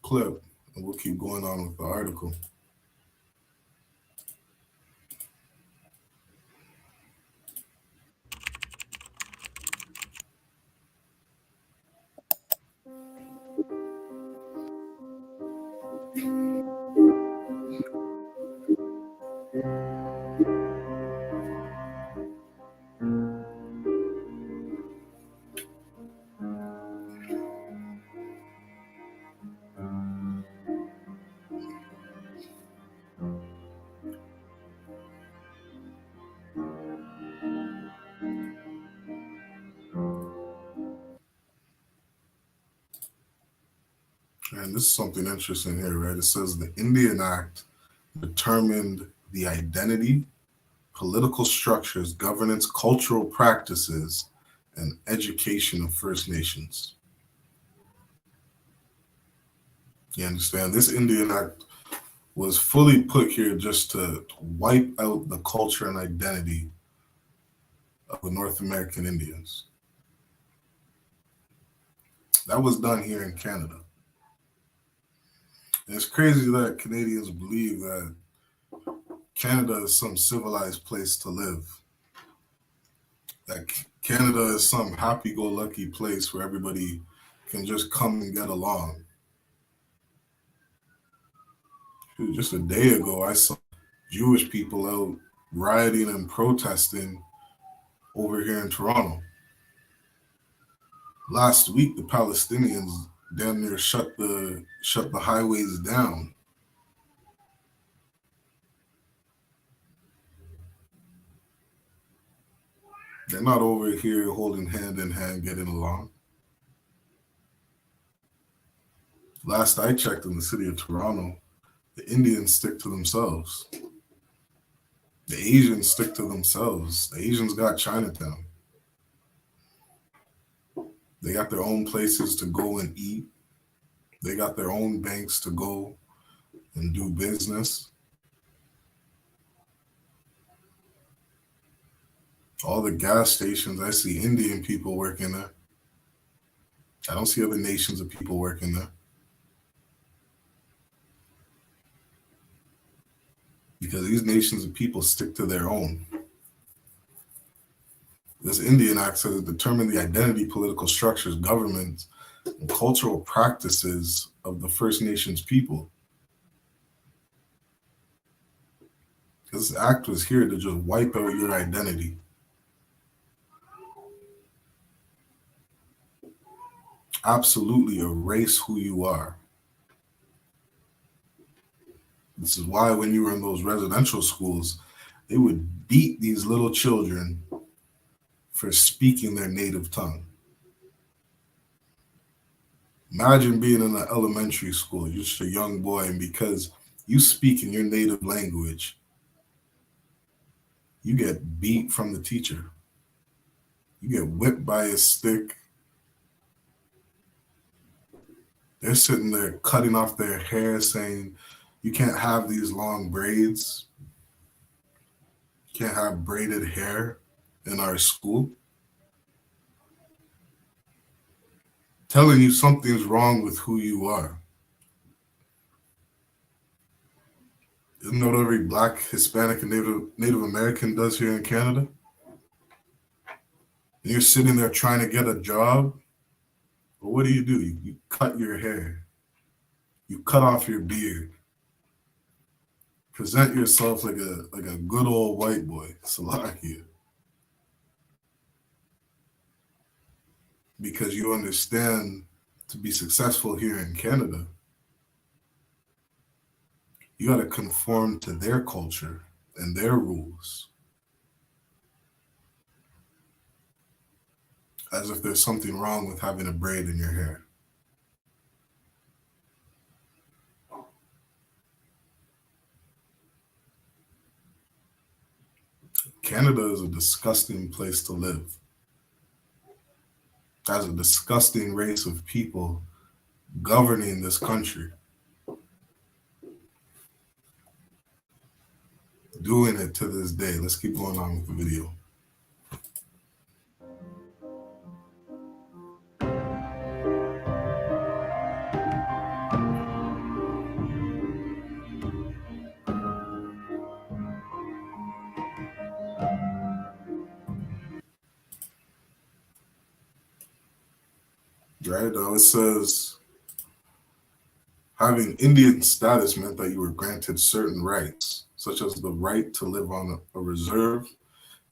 clip and we'll keep going on with the article. And this is something interesting here, right? It says the Indian Act determined the identity, political structures, governance, cultural practices, and education of First Nations. You understand? This Indian Act was fully put here just to wipe out the culture and identity of the North American Indians. That was done here in Canada. And it's crazy that Canadians believe that Canada is some civilized place to live. That Canada is some happy-go-lucky place where everybody can just come and get along. Just a day ago, I saw Jewish people out rioting and protesting over here in Toronto. Last week, the Palestinians damn near shut the highways down. They're not over here holding hand in hand, getting along. Last I checked in the city of Toronto, the Indians stick to themselves. The Asians stick to themselves. The Asians got Chinatown. They got their own places to go and eat. They got their own banks to go and do business. All the gas stations, I see Indian people working there. I don't see other nations of people working there. Because these nations of people stick to their own. This Indian Act says it determined the identity, political structures, government, and cultural practices of the First Nations people. This act was here to just wipe out your identity. Absolutely erase who you are. This is why when you were in those residential schools, they would beat these little children for speaking their native tongue. Imagine being in an elementary school, you're just a young boy, and because you speak in your native language, you get beat from the teacher. You get whipped by a stick. They're sitting there cutting off their hair saying, you can't have these long braids. You can't have braided hair in our school. Telling you something's wrong with who you are. Isn't that what every Black, Hispanic, and Native American does here in Canada? And you're sitting there trying to get a job. But what do? You cut your hair. You cut off your beard. Present yourself like a good old white boy, Salakia. Because you understand to be successful here in Canada, You got to conform to their culture and their rules, as if there's something wrong with having a braid in your hair. Canada is a disgusting place to live. It has a disgusting race of people governing this country, doing it to this day. Let's keep going on with the video. Right now it says having Indian status meant that you were granted certain rights, such as the right to live on a reserve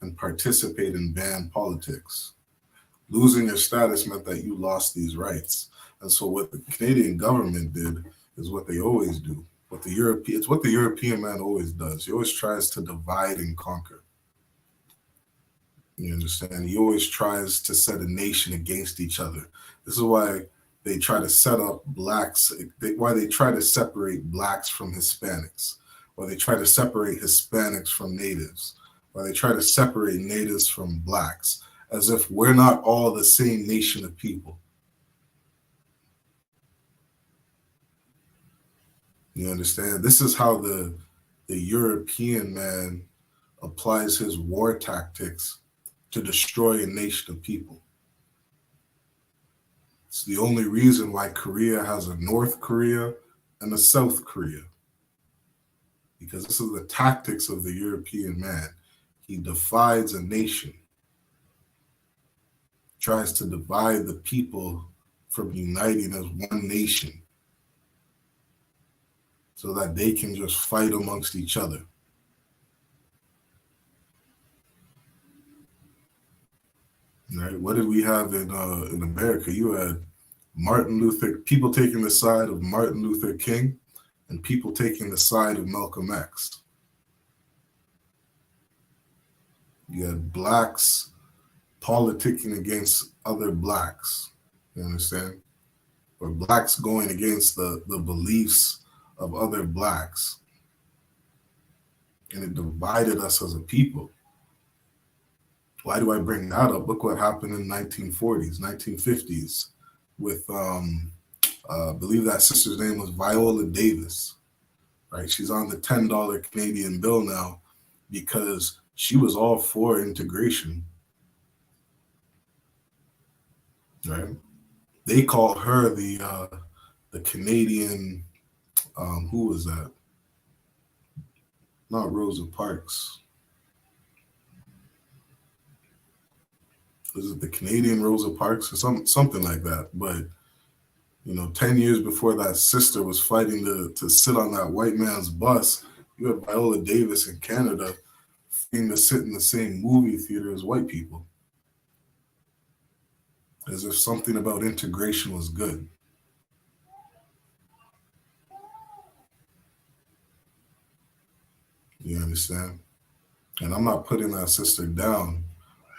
and participate in banned politics. Losing your status meant that you lost these rights. And so what the Canadian government did is what they always do. It's what the European man always does. He always tries to divide and conquer. You understand? He always tries to set a nation against each other. This is why they try to set up blacks, why they try to separate blacks from Hispanics, why they try to separate Hispanics from natives, why they try to separate natives from blacks, as if we're not all the same nation of people. You understand? This is how the European man applies his war tactics to destroy a nation of people. It's the only reason why Korea has a North Korea and a South Korea. Because this is the tactics of the European man. He divides a nation, tries to divide the people from uniting as one nation so that they can just fight amongst each other. Right? What did we have in America? You had people taking the side of Martin Luther King and people taking the side of Malcolm X. You had blacks politicking against other blacks, you understand? Or blacks going against the beliefs of other blacks. And it divided us as a people. Why do I bring that up? Look what happened in the 1940s, 1950s with, I believe that sister's name was Viola Davis, right? She's on the $10 Canadian bill now because she was all for integration, right? They call her the Canadian, who was that? Not Rosa Parks. Was it the Canadian Rosa Parks or something like that? But, 10 years before that sister was fighting to sit on that white man's bus, you had Viola Davis in Canada fighting to sit in the same movie theater as white people. As if something about integration was good. You understand? And I'm not putting that sister down.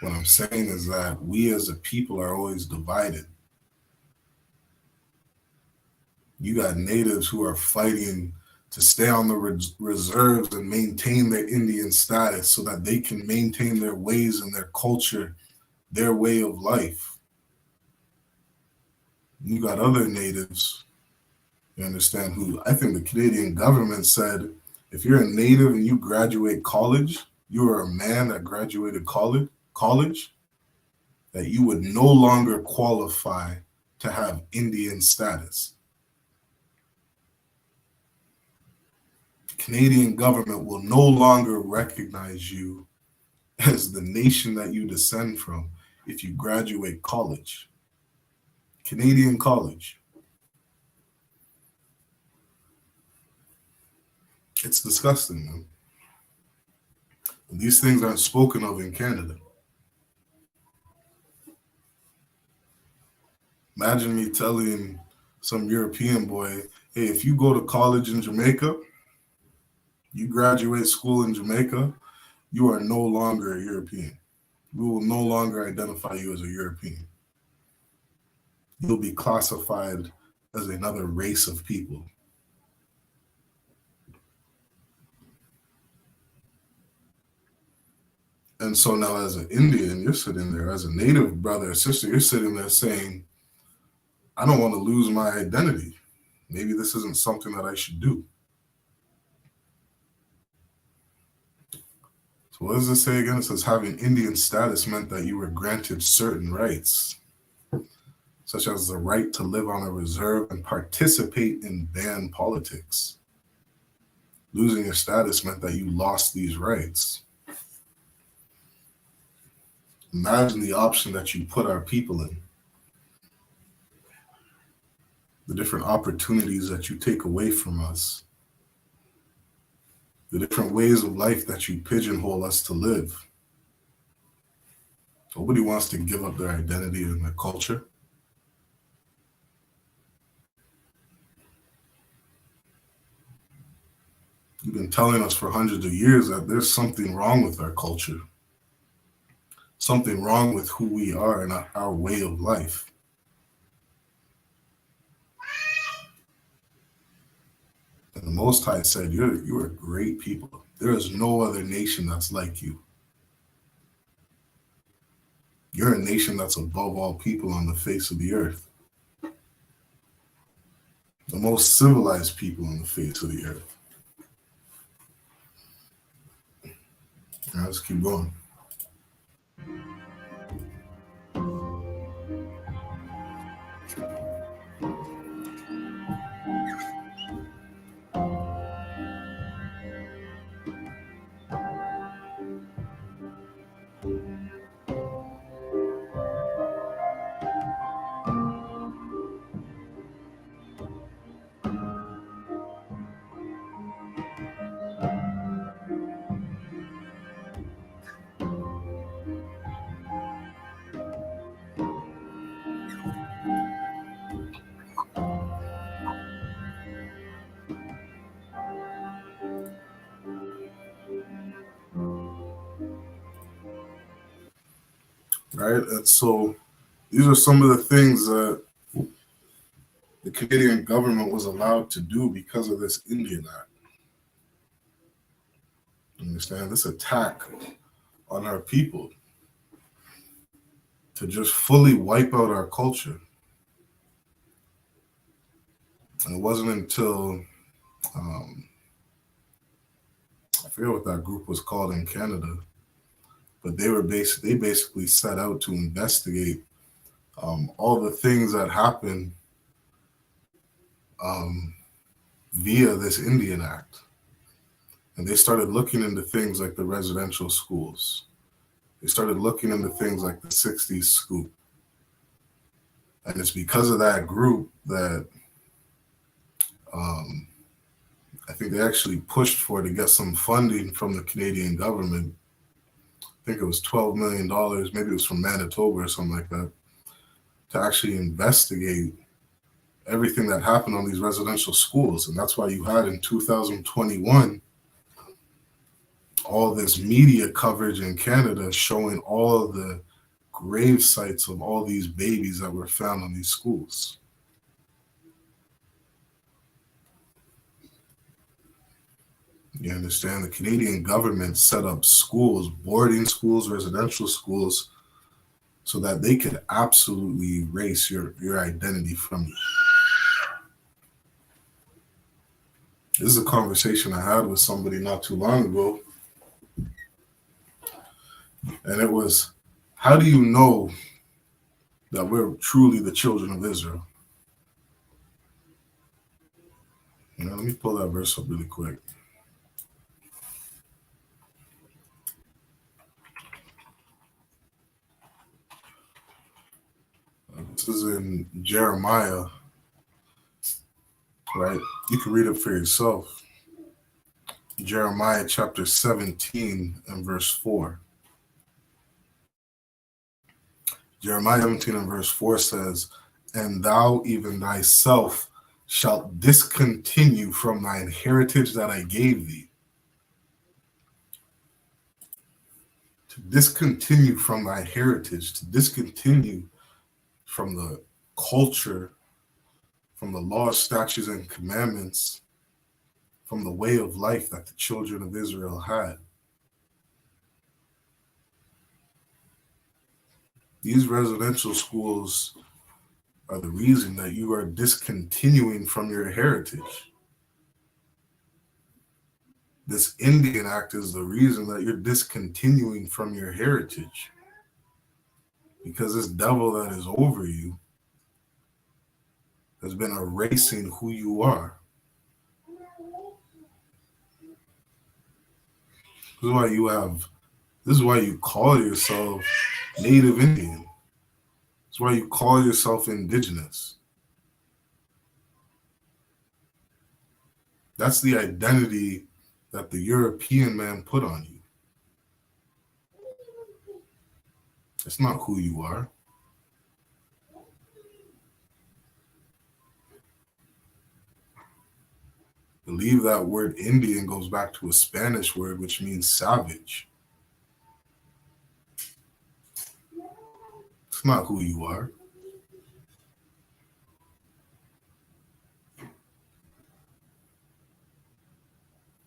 What I'm saying is that we as a people are always divided. You got natives who are fighting to stay on the reserves and maintain their Indian status so that they can maintain their ways and their culture, their way of life. You got other natives, you understand, who I think the Canadian government said, if you're a native and you graduate college, you are a man that graduated college, that you would no longer qualify to have Indian status. The Canadian government will no longer recognize you as the nation that you descend from if you graduate college. Canadian college. It's disgusting, man. And these things aren't spoken of in Canada. Imagine me telling some European boy, hey, if you go to college in Jamaica, You graduate school in Jamaica, you are no longer a European. We will no longer identify you as a European. You'll be classified as another race of people. And so now as an Indian, you're sitting there, as a native brother or sister, you're sitting there saying, I don't want to lose my identity. Maybe this isn't something that I should do. So what does it say again? It says having Indian status meant that you were granted certain rights, such as the right to live on a reserve and participate in band politics. Losing your status meant that you lost these rights. Imagine the option that you put our people in. The different opportunities that you take away from us. The different ways of life that you pigeonhole us to live. Nobody wants to give up their identity and their culture. You've been telling us for hundreds of years that there's something wrong with our culture. Something wrong with who we are and our way of life. And the Most High said, you're great people. There is no other nation that's like you. You're a nation that's above all people on the face of the earth. The most civilized people on the face of the earth. All right, let's keep going. Right, and so these are some of the things that the Canadian government was allowed to do because of this Indian Act. You understand? This attack on our people to just fully wipe out our culture. And it wasn't until, I forget what that group was called in Canada, but they basically set out to investigate all the things that happened via this Indian Act. And they started looking into things like the residential schools. They started looking into things like the 60s scoop. And it's because of that group that I think they actually pushed for to get some funding from the Canadian government. I think it was $12 million, maybe it was from Manitoba or something like that, to actually investigate everything that happened on these residential schools. And that's why you had in 2021 all this media coverage in Canada showing all of the grave sites of all these babies that were found in these schools. You understand? The Canadian government set up schools, boarding schools, residential schools, so that they could absolutely erase your identity from you. This is a conversation I had with somebody not too long ago. And it was, how do you know that we're truly the children of Israel? You know, let me pull that verse up really quick. This is in Jeremiah, right? You can read it for yourself. Jeremiah chapter 17 and verse 4. Jeremiah 17 and verse 4 says, "And thou even thyself shalt discontinue from thine heritage that I gave thee, to discontinue from thy heritage, to discontinue from the culture, from the laws, statutes, and commandments, from the way of life that the children of Israel had. These residential schools are the reason that you are discontinuing from your heritage. This Indian Act is the reason that you're discontinuing from your heritage. Because this devil that is over you has been erasing who you are. This is why you call yourself Native Indian. That's why you call yourself indigenous. That's the identity that the European man put on you. It's not who you are. I believe that word Indian goes back to a Spanish word which means savage. It's not who you are.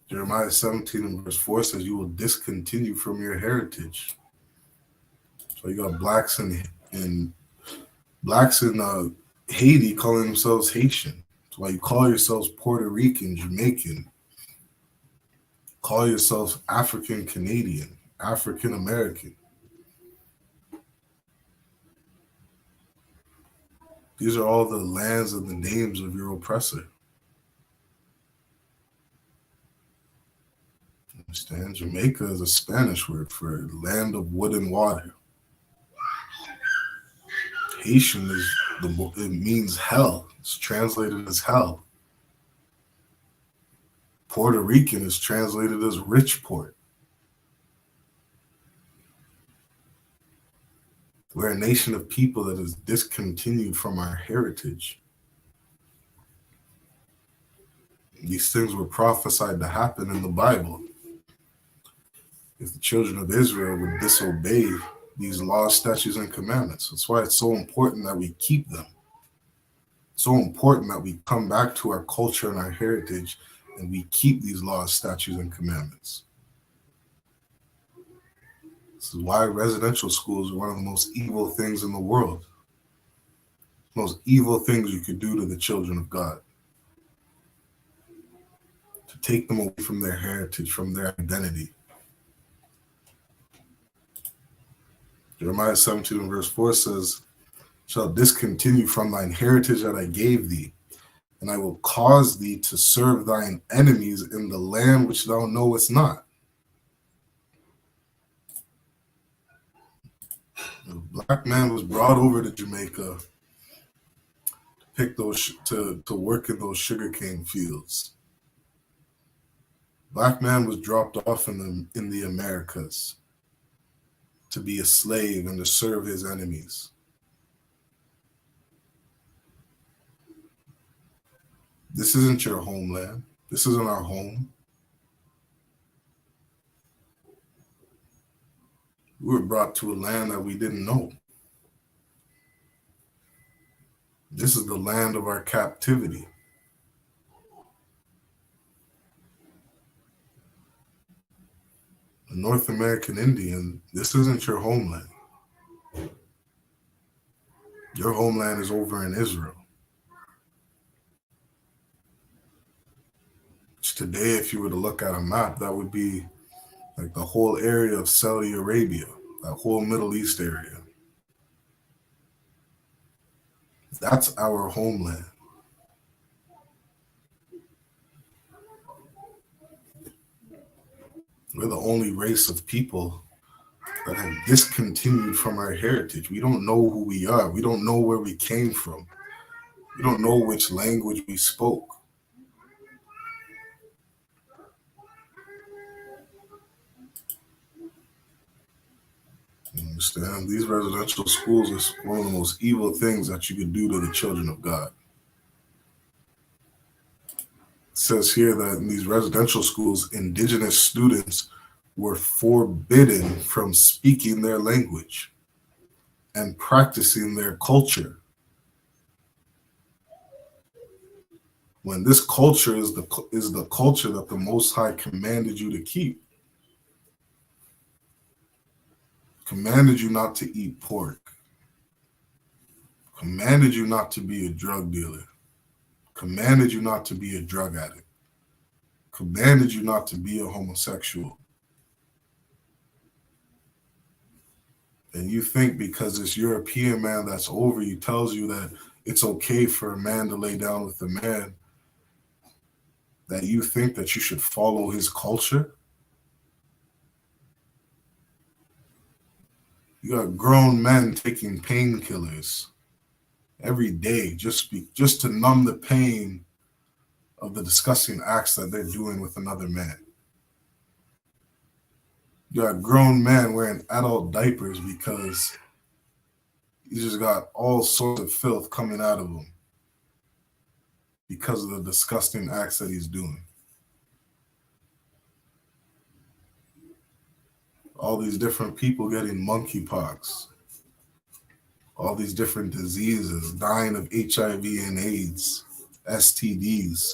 Jeremiah 17 and verse 4 says you will discontinue from your heritage. So you got blacks in Haiti calling themselves Haitian. That's why you call yourselves Puerto Rican, Jamaican. Call yourselves African Canadian, African American. These are all the lands and the names of your oppressor. Understand? Jamaica is a Spanish word for land of wood and water. Haitian it means hell. It's translated as hell. Puerto Rican is translated as rich port. We're a nation of people that is discontinued from our heritage. These things were prophesied to happen in the Bible. If the children of Israel would disobey these laws, statutes, and commandments. That's why it's so important that we keep them. So important that we come back to our culture and our heritage and we keep these laws, statutes, and commandments. This is why residential schools are one of the most evil things in the world. Most evil things you could do to the children of God. To take them away from their heritage, from their identity. Jeremiah 17 and verse 4 says, shall discontinue from thine heritage that I gave thee, and I will cause thee to serve thine enemies in the land which thou knowest not. The black man was brought over to Jamaica to pick those to work in those sugarcane fields. Black man was dropped off in the Americas to be a slave and to serve his enemies. This isn't your homeland. This isn't our home. We were brought to a land that we didn't know. This is the land of our captivity. The North American Indian, this isn't your homeland. Your homeland is over in Israel. Which today, if you were to look at a map, that would be like the whole area of Saudi Arabia, that whole Middle East area. That's our homeland. We're the only race of people that have discontinued from our heritage. We don't know who we are. We don't know where we came from. We don't know which language we spoke. You understand? These residential schools is one of the most evil things that you could do to the children of God. It says here that in these residential schools, indigenous students were forbidden from speaking their language and practicing their culture. When this culture is the culture that the Most High commanded you to keep. Commanded you not to eat pork. Commanded you not to be a drug dealer. Commanded you not to be a drug addict. Commanded you not to be a homosexual. And you think because this European man that's over you tells you that it's okay for a man to lay down with a man, that you think that you should follow his culture? You got grown men taking painkillers every day just to numb the pain of the disgusting acts that they're doing with another man. You got grown men wearing adult diapers because he just got all sorts of filth coming out of him because of the disgusting acts that he's doing. All these different people getting monkeypox, all these different diseases, dying of HIV and AIDS, STDs.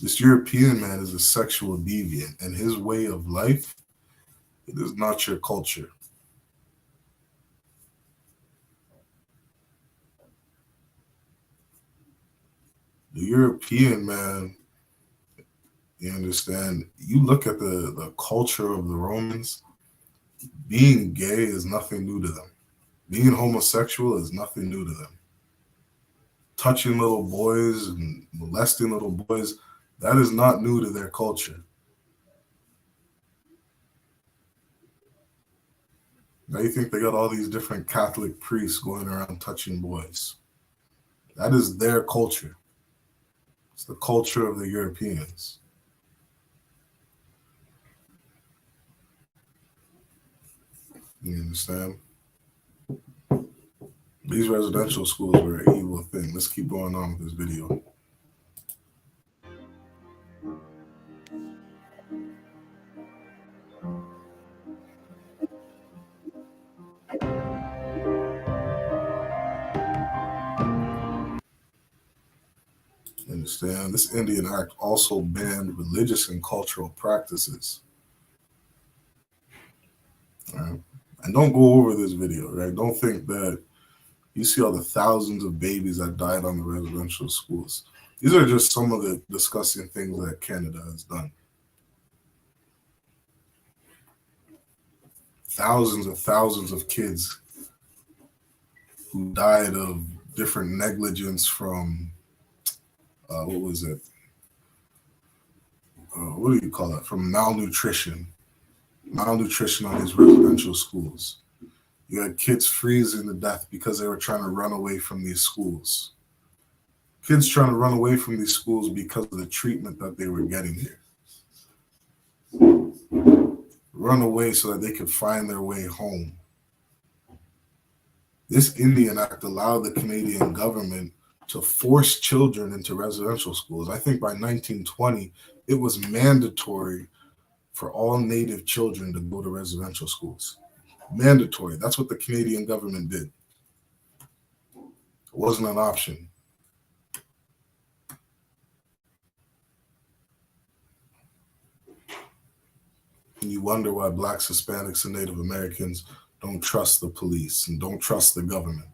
This European man is a sexual deviant, and his way of life, it is not your culture. The European man, you understand, you look at the culture of the Romans, being gay is nothing new to them. Being homosexual is nothing new to them. Touching little boys and molesting little boys, that is not new to their culture. Now you think they got all these different Catholic priests going around touching boys. That is their culture. It's the culture of the Europeans. You understand? These residential schools were an evil thing. Let's keep going on with this video. Understand? This Indian Act also banned religious and cultural practices. All right? And don't go over this video, right? Don't think that you see all the thousands of babies that died on the residential schools. These are just some of the disgusting things that Canada has done. Thousands of kids who died of different negligence from, what was it? What do you call it? From malnutrition. Malnutrition on these residential schools. You had kids freezing to death because they were trying to run away from these schools. Kids trying to run away from these schools because of the treatment that they were getting here. Run away so that they could find their way home. This Indian Act allowed the Canadian government to force children into residential schools. I think by 1920, it was mandatory for all Native children to go to residential schools. Mandatory. That's what the Canadian government did. It wasn't an option. And you wonder why Blacks, Hispanics, and Native Americans don't trust the police and don't trust the government.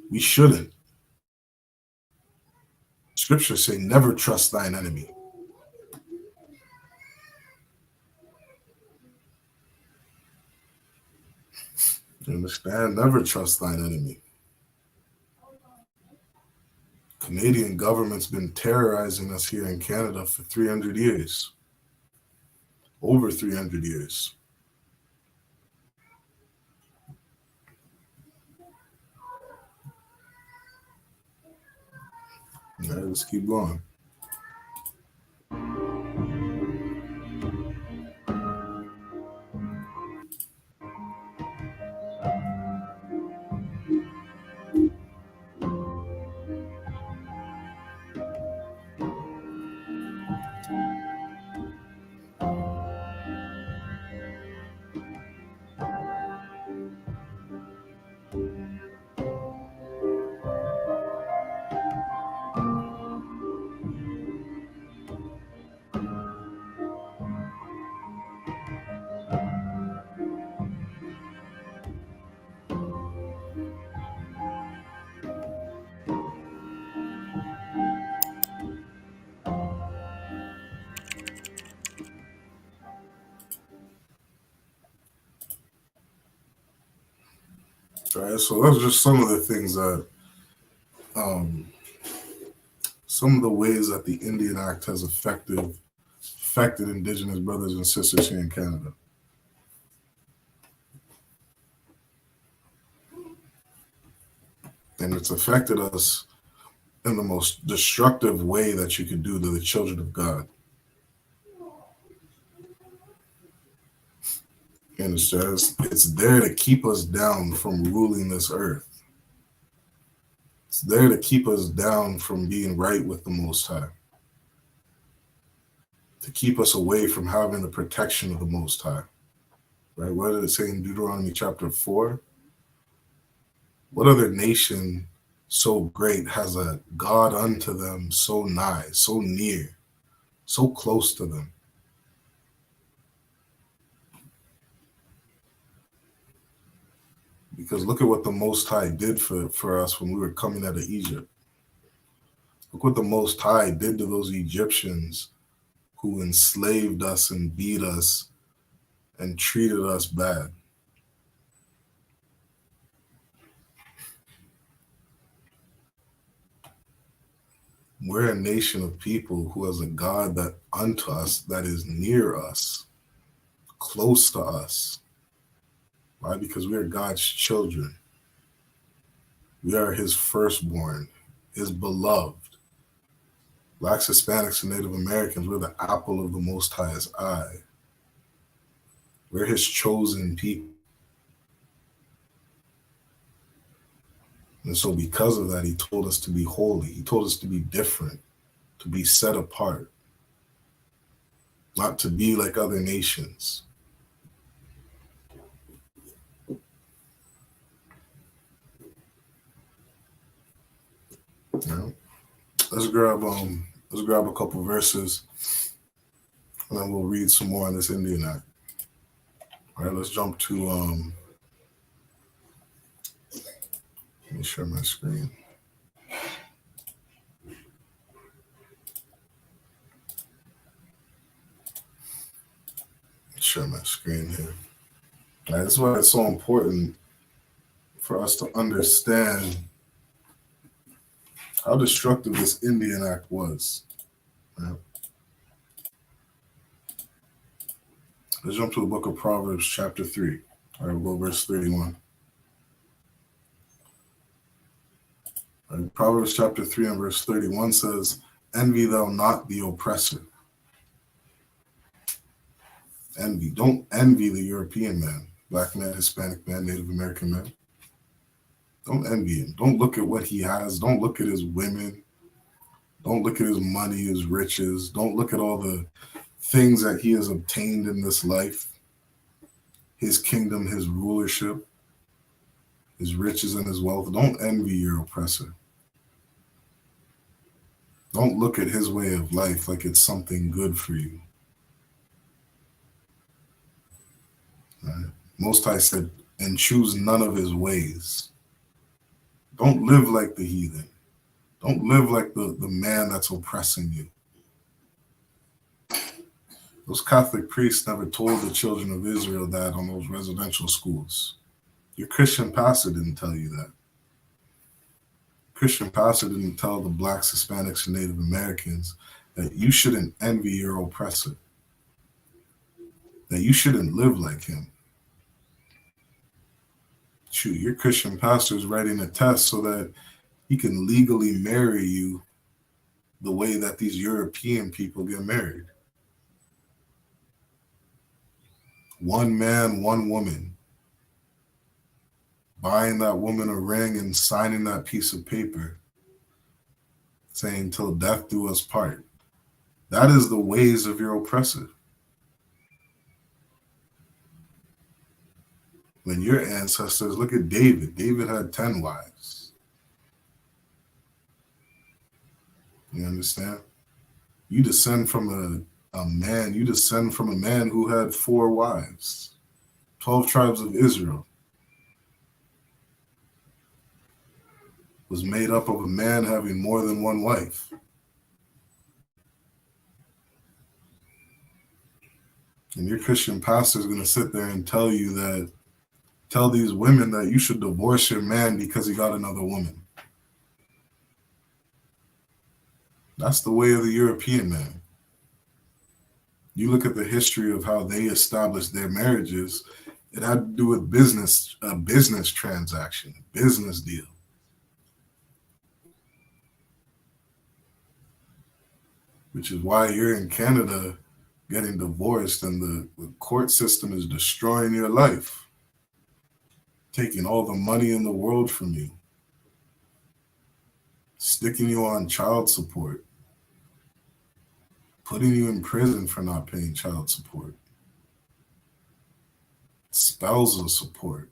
We shouldn't. Scriptures say, never trust thine enemy. You understand? Never trust thine enemy. Canadian government's been terrorizing us here in Canada for 300 years. Over 300 years. All right, let's keep going. Right. So those are just some of the things that, some of the ways that the Indian Act has affected Indigenous brothers and sisters here in Canada. And it's affected us in the most destructive way that you could do to the children of God. And it's there to keep us down from ruling this earth. It's there to keep us down from being right with the Most High. To keep us away from having the protection of the Most High. Right? What did it say in Deuteronomy chapter 4? What other nation so great has a God unto them so nigh, so near, so close to them? Because look at what the Most High did for us when we were coming out of Egypt. Look what the Most High did to those Egyptians who enslaved us and beat us and treated us bad. We're a nation of people who has a God that unto us, that is near us, close to us. Why? Because we are God's children. We are his firstborn, his beloved. Blacks, Hispanics, and Native Americans, we're the apple of the Most High's eye. We're his chosen people. And so because of that, he told us to be holy. He told us to be different, to be set apart, not to be like other nations. You know? Let's grab a couple verses, and then we'll read some more on this Indian Act. All right, let's jump to let me share my screen. Share my screen here. All right, that's why it's so important for us to understand how destructive this Indian Act was. Right? Let's jump to the book of Proverbs, chapter 3. All right, we'll go verse 31. All right, Proverbs chapter 3 and verse 31 says, "Envy thou not the oppressor." Envy. Don't envy the European man, Black man, Hispanic man, Native American man. Don't envy him. Don't look at what he has. Don't look at his women. Don't look at his money, his riches. Don't look at all the things that he has obtained in this life. His kingdom, his rulership, his riches and his wealth. Don't envy your oppressor. Don't look at his way of life like it's something good for you. Right? Most High said, and choose none of his ways. Don't live like the heathen. Don't live like the man that's oppressing you. Those Catholic priests never told the children of Israel that on those residential schools. Your Christian pastor didn't tell you that. Christian pastor didn't tell the Blacks, Hispanics, and Native Americans that you shouldn't envy your oppressor, that you shouldn't live like him. Shoot, your Christian pastor is writing a test so that he can legally marry you the way that these European people get married. One man, one woman. Buying that woman a ring and signing that piece of paper saying, "Till death do us part." That is the ways of your oppressor. When your ancestors, look at David. David had 10 wives. You understand? You descend from a man. You descend from a man who had 4 wives. 12 tribes of Israel was made up of a man having more than one wife. And your Christian pastor is going to sit there and tell tell these women that you should divorce your man because he got another woman. That's the way of the European man. You look at the history of how they established their marriages, it had to do with business, a business transaction, a business deal. Which is why you're in Canada getting divorced and the court system is destroying your life, taking all the money in the world from you, sticking you on child support, putting you in prison for not paying child support, spousal support.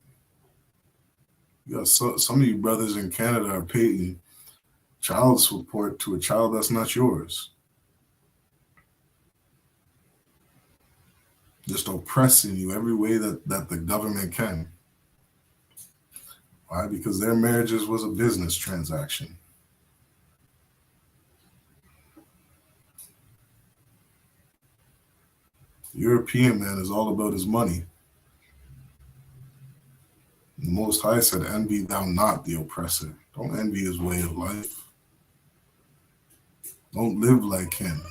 You got some of you brothers in Canada are paying child support to a child that's not yours. Just oppressing you every way that the government can. Why? Because their marriages was a business transaction. The European man is all about his money. The Most High said, envy thou not the oppressor. Don't envy his way of life. Don't live like him.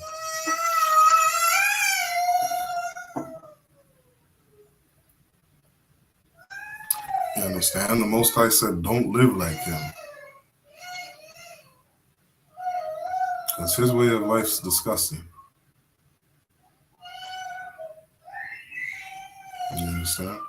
You understand? The Most High said, don't live like him. Because his way of life's disgusting. You understand?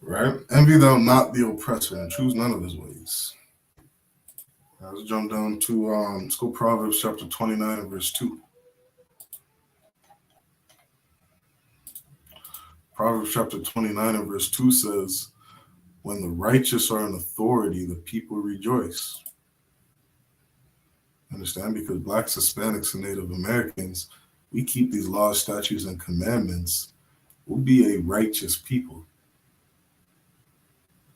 Right? Envy thou not the oppressor and choose none of his ways. Now let's jump down to let's go Proverbs chapter 29 and verse 2. Proverbs chapter 29 and verse 2 says, when the righteous are in authority, the people rejoice. Understand? Because Blacks, Hispanics, and Native Americans, we keep these laws, statutes, and commandments. We'll be a righteous people.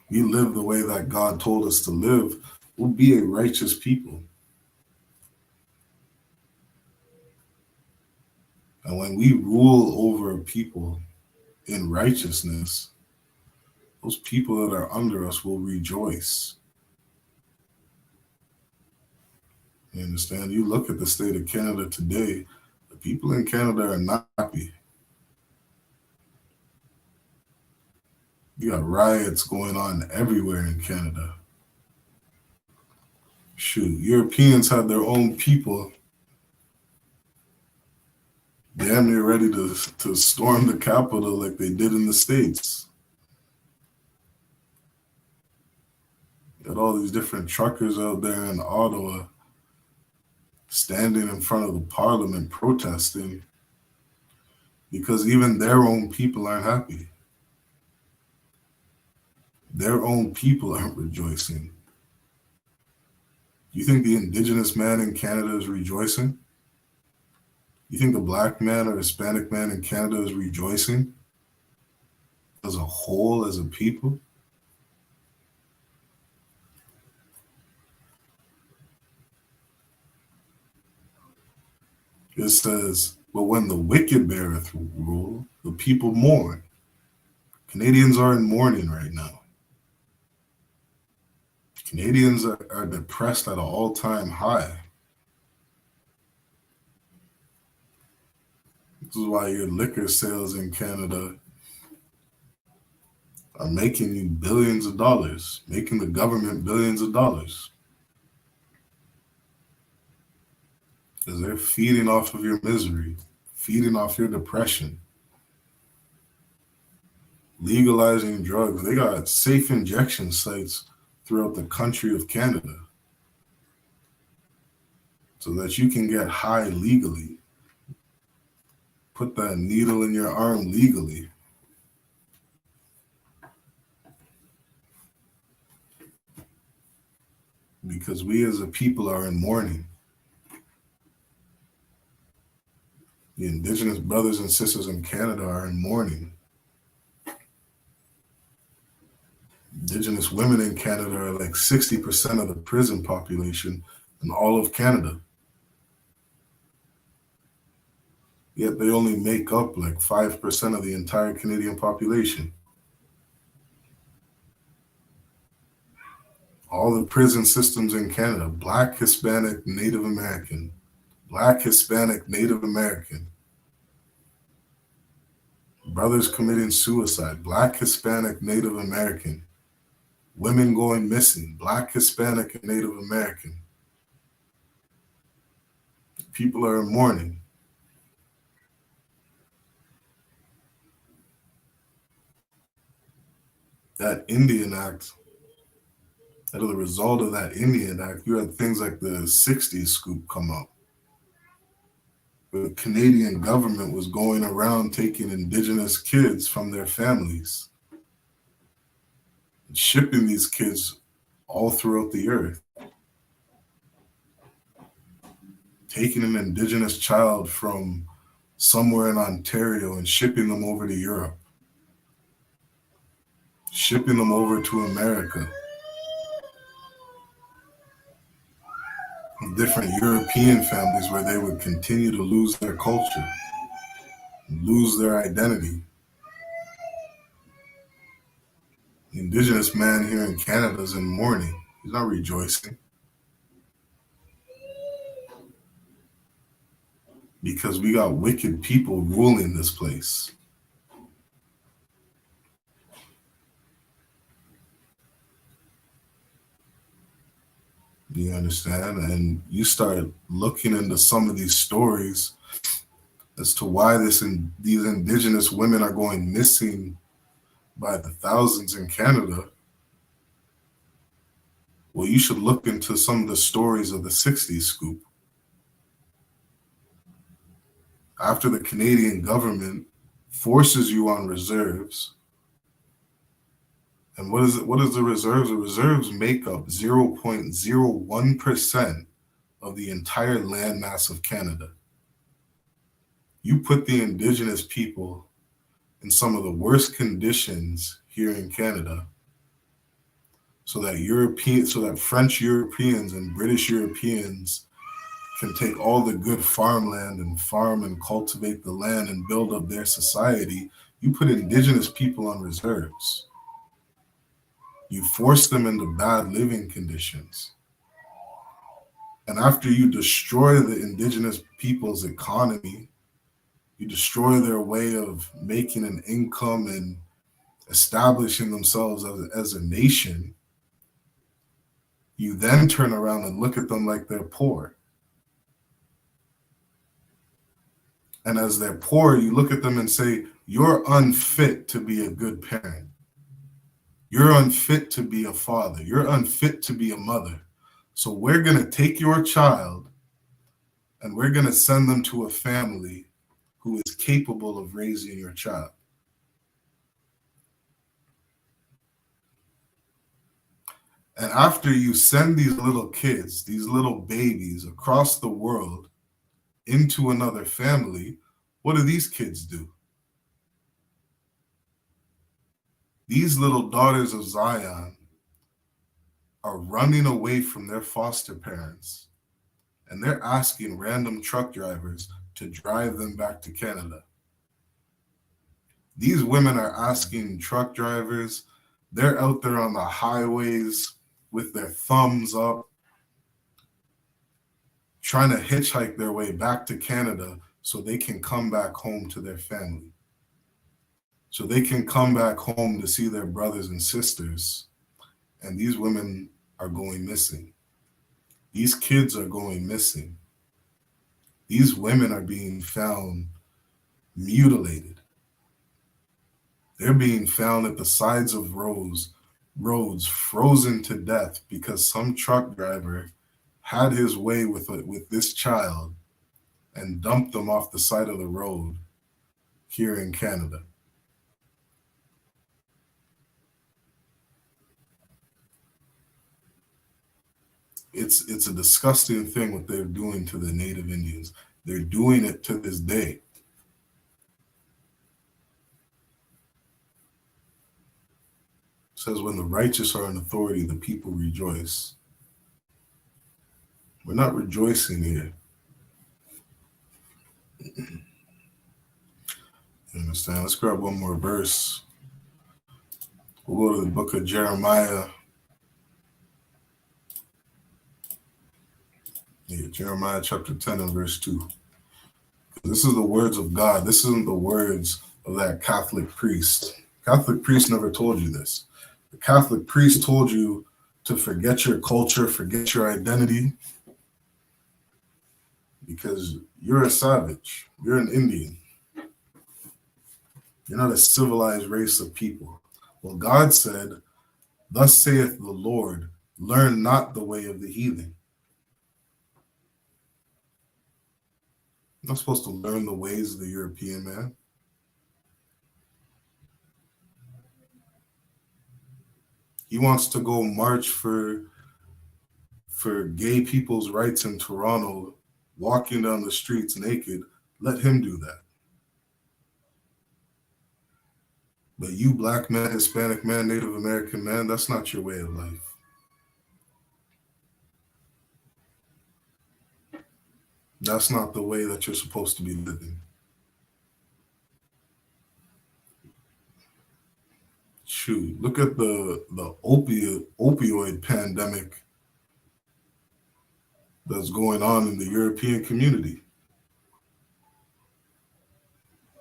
We live the way that God told us to live. We'll be a righteous people. And when we rule over people in righteousness, those people that are under us will rejoice. You understand? You look at the state of Canada today, the people in Canada are not happy. You got riots going on everywhere in Canada. Shoot, Europeans had their own people damn near ready to storm the Capitol like they did in the States. Got all these different truckers out there in Ottawa standing in front of the Parliament protesting because even their own people aren't happy. Their own people aren't rejoicing. You think the Indigenous man in Canada is rejoicing? You think the Black man or Hispanic man in Canada is rejoicing as a whole, as a people? It says, but when the wicked beareth rule, the people mourn. Canadians are in mourning right now. Canadians are depressed at an all-time high. This is why your liquor sales in Canada are making you billions of dollars, making the government billions of dollars. Because they're feeding off of your misery, feeding off your depression, legalizing drugs. They got safe injection sites throughout the country of Canada so that you can get high legally. Put that needle in your arm legally. Because we as a people are in mourning. The Indigenous brothers and sisters in Canada are in mourning. Indigenous women in Canada are like 60% of the prison population in all of Canada. Yet they only make up like 5% of the entire Canadian population. All the prison systems in Canada, Black, Hispanic, Native American, Black, Hispanic, Native American. Brothers committing suicide, Black, Hispanic, Native American. Women going missing, Black, Hispanic, and Native American. People are in mourning. That Indian Act, as a result of that Indian Act, you had things like the 60s scoop come up. The Canadian government was going around taking Indigenous kids from their families and shipping these kids all throughout the earth. Taking an Indigenous child from somewhere in Ontario and shipping them over to Europe. Shipping them over to America. Different European families where they would continue to lose their culture, lose their identity. The Indigenous man here in Canada is in mourning. He's not rejoicing. Because we got wicked people ruling this place. You understand? And you start looking into some of these stories as to why these Indigenous women are going missing by the thousands in Canada. Well, you should look into some of the stories of the 60s scoop. After the Canadian government forces you on reserves, and what is the reserves? The reserves make up 0.01% of the entire landmass of Canada. You put the Indigenous people in some of the worst conditions here in Canada so that French Europeans and British Europeans can take all the good farmland and farm and cultivate the land and build up their society. You put Indigenous people on reserves. You force them into bad living conditions. And after you destroy the Indigenous people's economy, you destroy their way of making an income and establishing themselves as a nation, you then turn around and look at them like they're poor. And as they're poor, you look at them and say, you're unfit to be a good parent. You're unfit to be a father. You're unfit to be a mother. So we're going to take your child and we're going to send them to a family who is capable of raising your child. And after you send these little kids, these little babies across the world into another family, what do these kids do? These little daughters of Zion are running away from their foster parents, and they're asking random truck drivers to drive them back to Canada. These women are asking truck drivers, they're out there on the highways with their thumbs up, trying to hitchhike their way back to Canada so they can come back home to their family. So they can come back home to see their brothers and sisters. And these women are going missing. These kids are going missing. These women are being found mutilated. They're being found at the sides of roads frozen to death because some truck driver had his way with this child and dumped them off the side of the road here in Canada. It's a disgusting thing what they're doing to the Native Indians. They're doing it to this day. says, when the righteous are in authority, the people rejoice. We're not rejoicing here. You understand? Let's grab one more verse. We'll go to the book of Jeremiah. Yeah, Jeremiah chapter 10 and verse 2. This is the words of God. This isn't the words of that Catholic priest. Catholic priest never told you this. The Catholic priest told you to forget your culture, forget your identity, because you're a savage. You're an Indian. You're not a civilized race of people. Well, God said, thus saith the Lord, learn not the way of the heathen. You're not supposed to learn the ways of the European man. He wants to go march for gay people's rights in Toronto, walking down the streets naked. Let him do that. But you, black man, Hispanic man, Native American man, that's not your way of life. That's not the way that you're supposed to be living. Shoot, look at the opioid pandemic that's going on in the European community.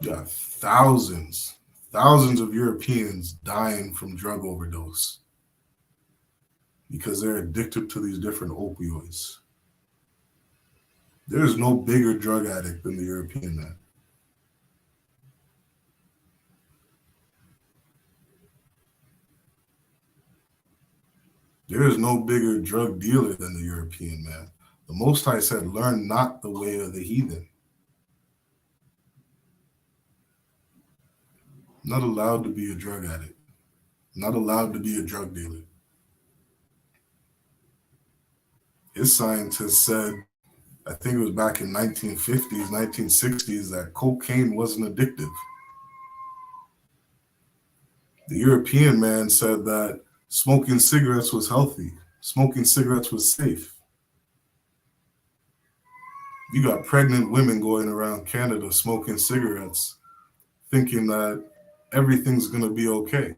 You got thousands of Europeans dying from drug overdose because they're addicted to these different opioids. There's no bigger drug addict than the European man. There is no bigger drug dealer than the European man. The Most High said, learn not the way of the heathen. Not allowed to be a drug addict. Not allowed to be a drug dealer. His scientists said, I think it was back in 1950s, 1960s, that cocaine wasn't addictive. The European man said that smoking cigarettes was healthy. Smoking cigarettes was safe. You got pregnant women going around Canada smoking cigarettes, thinking that everything's going to be okay.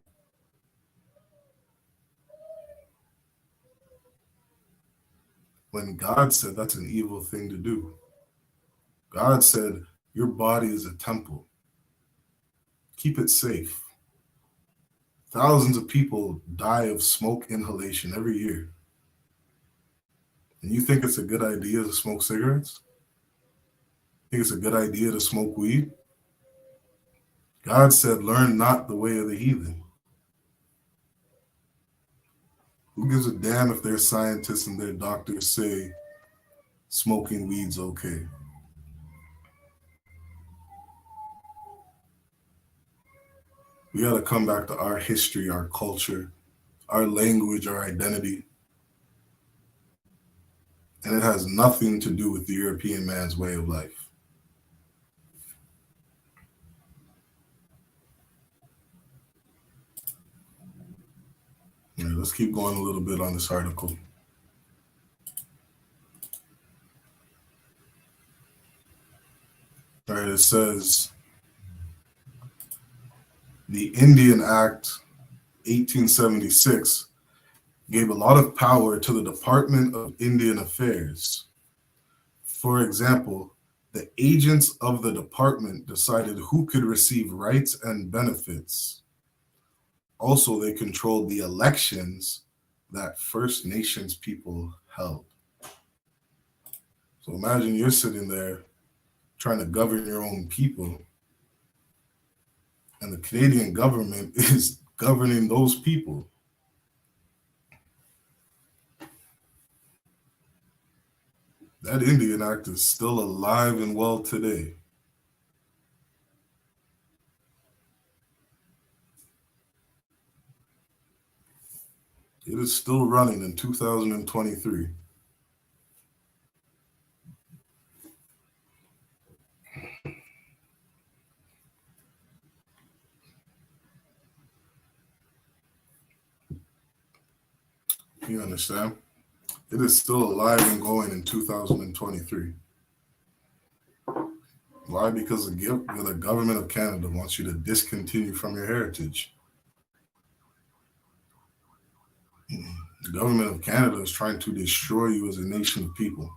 When God said that's an evil thing to do. God said, your body is a temple. Keep it safe. Thousands of people die of smoke inhalation every year. And you think it's a good idea to smoke cigarettes? Think it's a good idea to smoke weed? God said, learn not the way of the heathen. Who gives a damn if their scientists and their doctors say smoking weed's okay? We got to come back to our history, our culture, our language, our identity. And it has nothing to do with the European man's way of life. All right, let's keep going a little bit on this article. All right, it says, the Indian Act 1876 gave a lot of power to the Department of Indian Affairs. For example, the agents of the department decided who could receive rights and benefits. Also, they controlled the elections that First Nations people held. So imagine you're sitting there trying to govern your own people, and the Canadian government is governing those people. That Indian Act is still alive and well today. It is still running in 2023. You understand? It is still alive and going in 2023. Why? Because the government of Canada wants you to discontinue from your heritage. The government of Canada is trying to destroy you as a nation of people.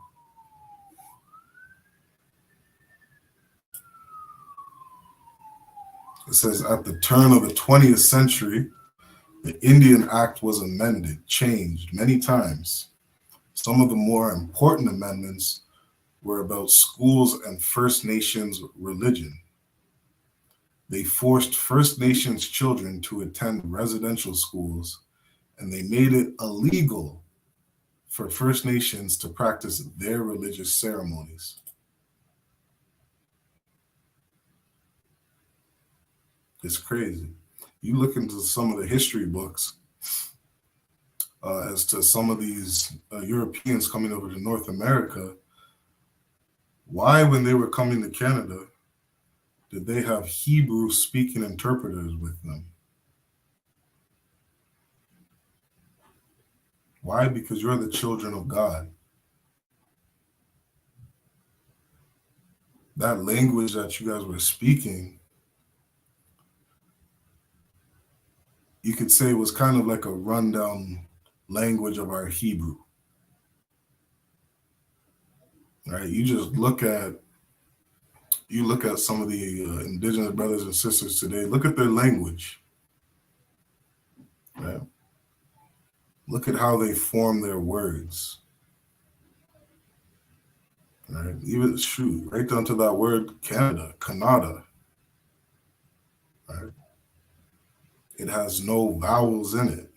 It says, at the turn of the 20th century, the Indian Act was amended, changed many times. Some of the more important amendments were about schools and First Nations religion. They forced First Nations children to attend residential schools, and they made it illegal for First Nations to practice their religious ceremonies. It's crazy. You look into some of the history books as to some of these Europeans coming over to North America. Why, when they were coming to Canada, did they have Hebrew speaking interpreters with them? Why? Because you're the children of God. That language that you guys were speaking, you could say, was kind of like a rundown language of our Hebrew. Right? You just look at some of the indigenous brothers and sisters today. Look at their language. Right? Look at how they form their words. Right? Even right down to that word Canada, Canada. Right? It has no vowels in it.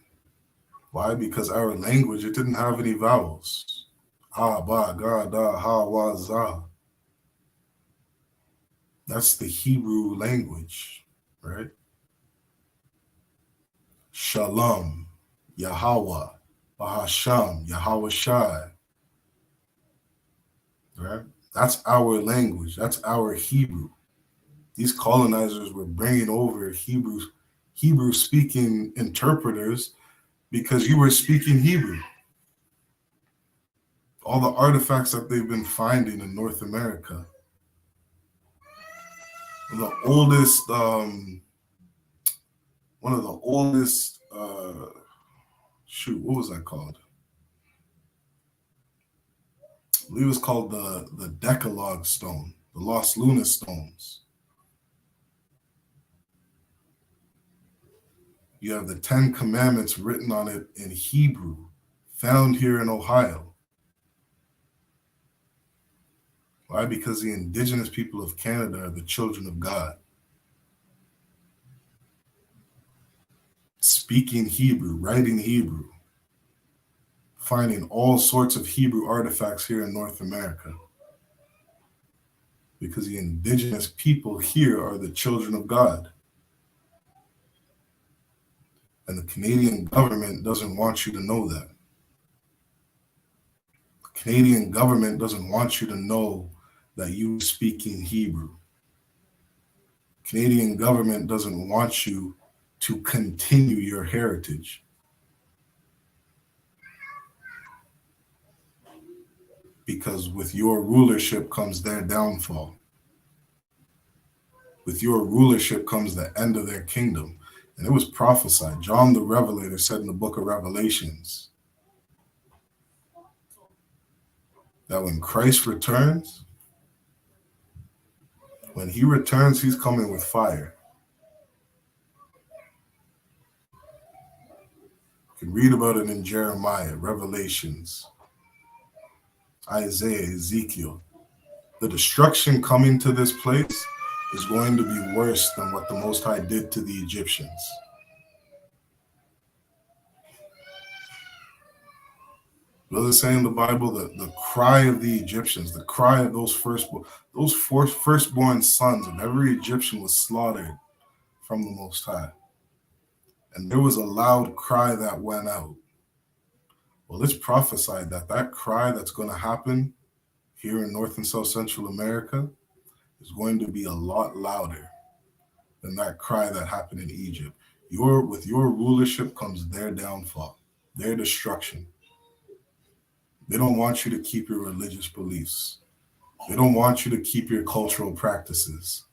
Why? Because our language, it didn't have any vowels. Ha, ba, ga, da, ha, wa, za. That's the Hebrew language, right? Shalom, Yahweh, Bahasham, Yahweh Shai. Right? That's our language. That's our Hebrew. These colonizers were bringing over Hebrew speaking interpreters because you were speaking Hebrew. All the artifacts that they've been finding in North America. The oldest, one of the oldest, what was that called? I believe it was called the Decalogue Stone, the Los Lunas stones. You have the 10 Commandments written on it in Hebrew, found here in Ohio. Why? Because the indigenous people of Canada are the children of God. Speaking Hebrew, writing Hebrew, finding all sorts of Hebrew artifacts here in North America. Because the indigenous people here are the children of God. And the Canadian government doesn't want you to know that. The Canadian government doesn't want you to know that you are speaking Hebrew. The Canadian government doesn't want you to continue your heritage. Because with your rulership comes their downfall. With your rulership comes the end of their kingdom. And it was prophesied. John the Revelator said in the book of Revelations that when Christ returns, when he returns, he's coming with fire. You can read about it in Jeremiah, Revelations, Isaiah, Ezekiel. The destruction coming to this place is going to be worse than what the Most High did to the Egyptians. What does it say in the Bible? The cry of the Egyptians, the cry of those firstborn sons of every Egyptian was slaughtered from the Most High. And there was a loud cry that went out. Well, it's prophesied that that cry that's going to happen here in North and South Central America is going to be a lot louder than that cry that happened in Egypt. With your rulership comes their downfall. their destruction. They don't want you to keep your religious beliefs. They don't want you to keep your cultural practices.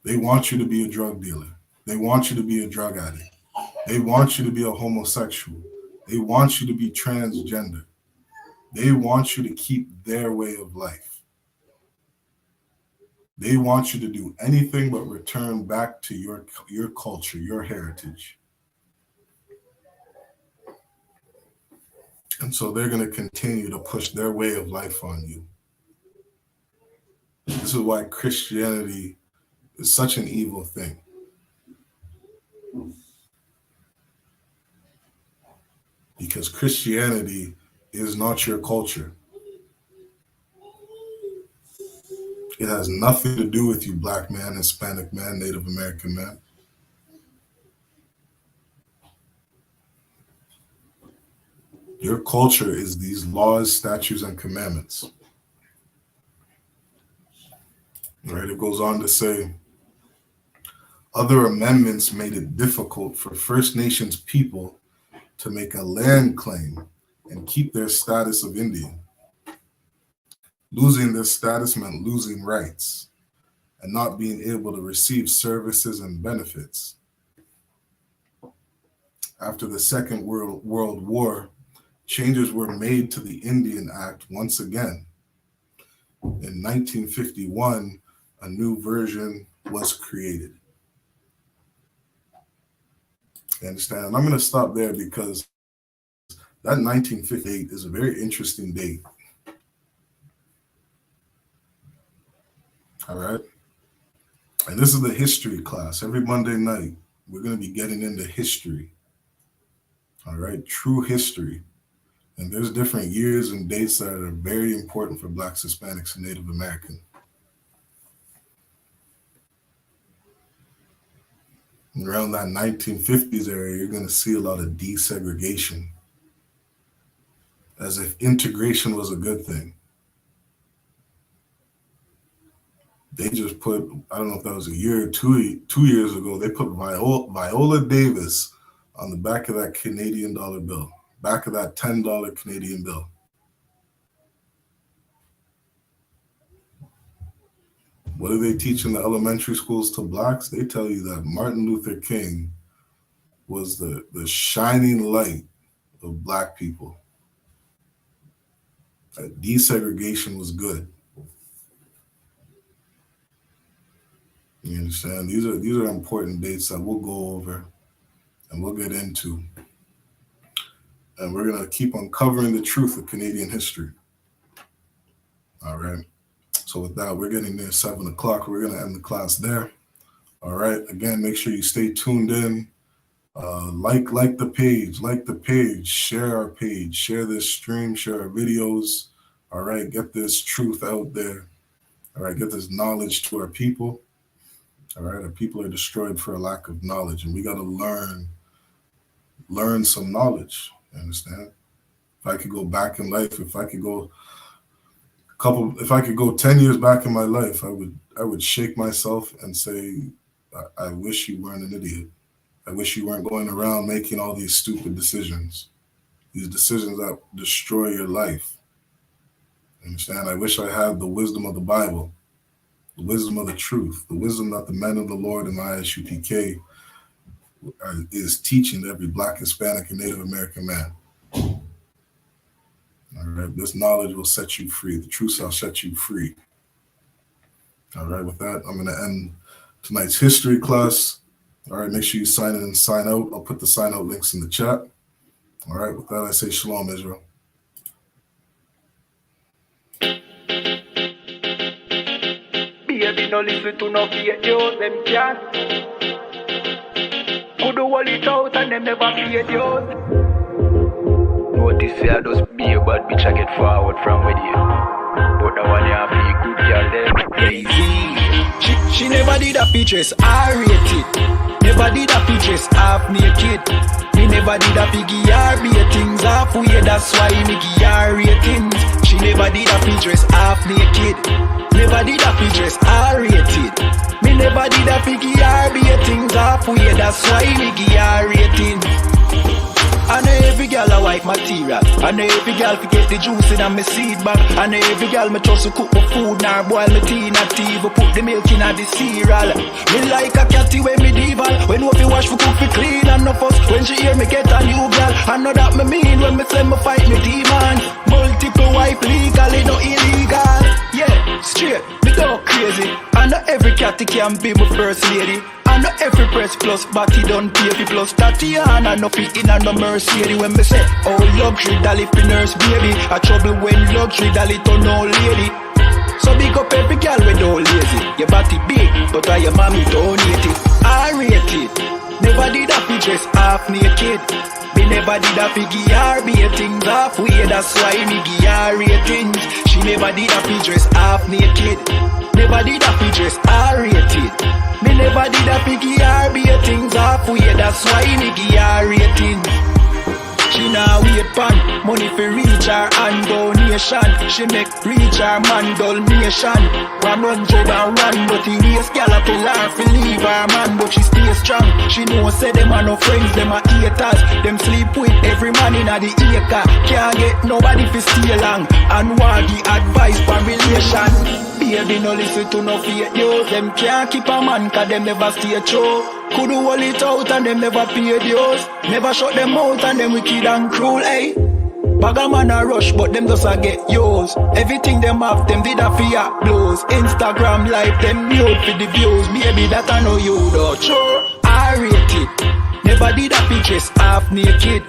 They want you to be a drug dealer. They want you to be a drug addict. They want you to be a homosexual. They want you to be transgender. They want you to keep their way of life. They want you to do anything but return back to your culture, your heritage. And so they're going to continue to push their way of life on you. This is why Christianity is such an evil thing. Because Christianity is not your culture. It has nothing to do with you, black man, Hispanic man, Native American man. Your culture is these laws, statutes, and commandments. Right? It goes on to say, other amendments made it difficult for First Nations people to make a land claim and keep their status of Indian. Losing this status meant losing rights and not being able to receive services and benefits. After the Second World War, changes were made to the Indian Act once again. In 1951, a new version was created. You understand? And I'm going to stop there because that 1958 is a very interesting date. All right. And this is the history class. Every Monday night, we're going to be getting into history. All right. True history. And there's different years and dates that are very important for Blacks, Hispanics, and Native American. Around that 1950s area, you're going to see a lot of desegregation, as if integration was a good thing. They just put, I don't know if that was a year or 2 years ago, they put Viola Davis on the back of that Canadian dollar bill, back of that $10 Canadian bill. What do they teach in the elementary schools to Blacks? They tell you that Martin Luther King was the shining light of Black people. That desegregation was good. You understand? These are important dates that we'll go over and we'll get into. And we're going to keep uncovering the truth of Canadian history. All right. So with that, we're getting near 7 o'clock. We're going to end the class there. All right. Again, make sure you stay tuned in. Like the page, share our page, share this stream, share our videos. All right. Get this truth out there. All right. Get this knowledge to our people. All right. Our people are destroyed for a lack of knowledge, and we got to learn some knowledge. You understand? If I could go back in life, if I could go 10 years back in my life, I would shake myself and say, I wish you weren't an idiot. I wish you weren't going around making all these stupid decisions, these decisions that destroy your life. Understand? I wish I had the wisdom of the Bible, the wisdom of the truth, the wisdom that the men of the Lord and I.S.U.P.K is teaching to every Black, Hispanic, and Native American man. All right, this knowledge will set you free. The truth shall set you free. All right, with that, I'm going to end tonight's history class. All right, make sure you sign in and sign out. I'll put the sign out links in the chat. All right, with that, I say shalom, Israel. Baby, no listen to no fake news, them can't. Could hold it out and them never fake news. Notice say I just be a bad bitch, I get forward from with you. But the one you have to be good girl there. Easy. She never did a features, R-rated. Never did a features, half naked. Me never did a piggy R-ratings, halfway, that's why me give R-ratings. She never did a features, half naked. Never did a features, R-rated. Me never did a piggy R-ratings, halfway, that's why me give R-ratings. And every girl a white material. And every girl fi get the juice in a me seed bag. And every girl me trust to cook my food, nor boil my tea, not even put the milk in a the cereal. Me like a catty when medieval. When no fi wash fi cook fi clean and no fuss. When she hear me get a new girl, I know that me mean when me say me fight me demons. Multiple wife legally, no illegal. Yeah, straight, me go crazy. And not every catty can be my first lady. And not every press plus body done pay fi plus Tatiana no fit in a no Mercedes. When me say oh luxury dolly fi nurse baby, a trouble when luxury dolly turn old lady. So big up every girl when no lazy. Your body big, but I your mommy donate it. I rate it. Never did I fi dress half naked. Me never did I fi give her be things halfway. That's why me give her ratings. She never did I fi dress half naked. Never did I fi dress her rated. Me never did a piggy or be a things halfway. That's why me give her rating. She now wait pan money for reach her and donation. She make reach her man donation. 100 and run, but the waist gal a tell her fi leave her man, but she stay strong. She know say them a no friends, them a haters. Them sleep with every man in a the acre. Can't get nobody fi stay long and want the advice for relation. Baby no listen to no fake news. Them can't keep a man cause them never stay true. Could do all it out and them never pay dues. Never shut them out and them wicked and cruel, eh? Bag a man a rush but them just a get used. Everything them have them did a fear blows. Instagram live them nude for the views. Baby that I know you though. Sure, I rate it. Never did a pictures half naked.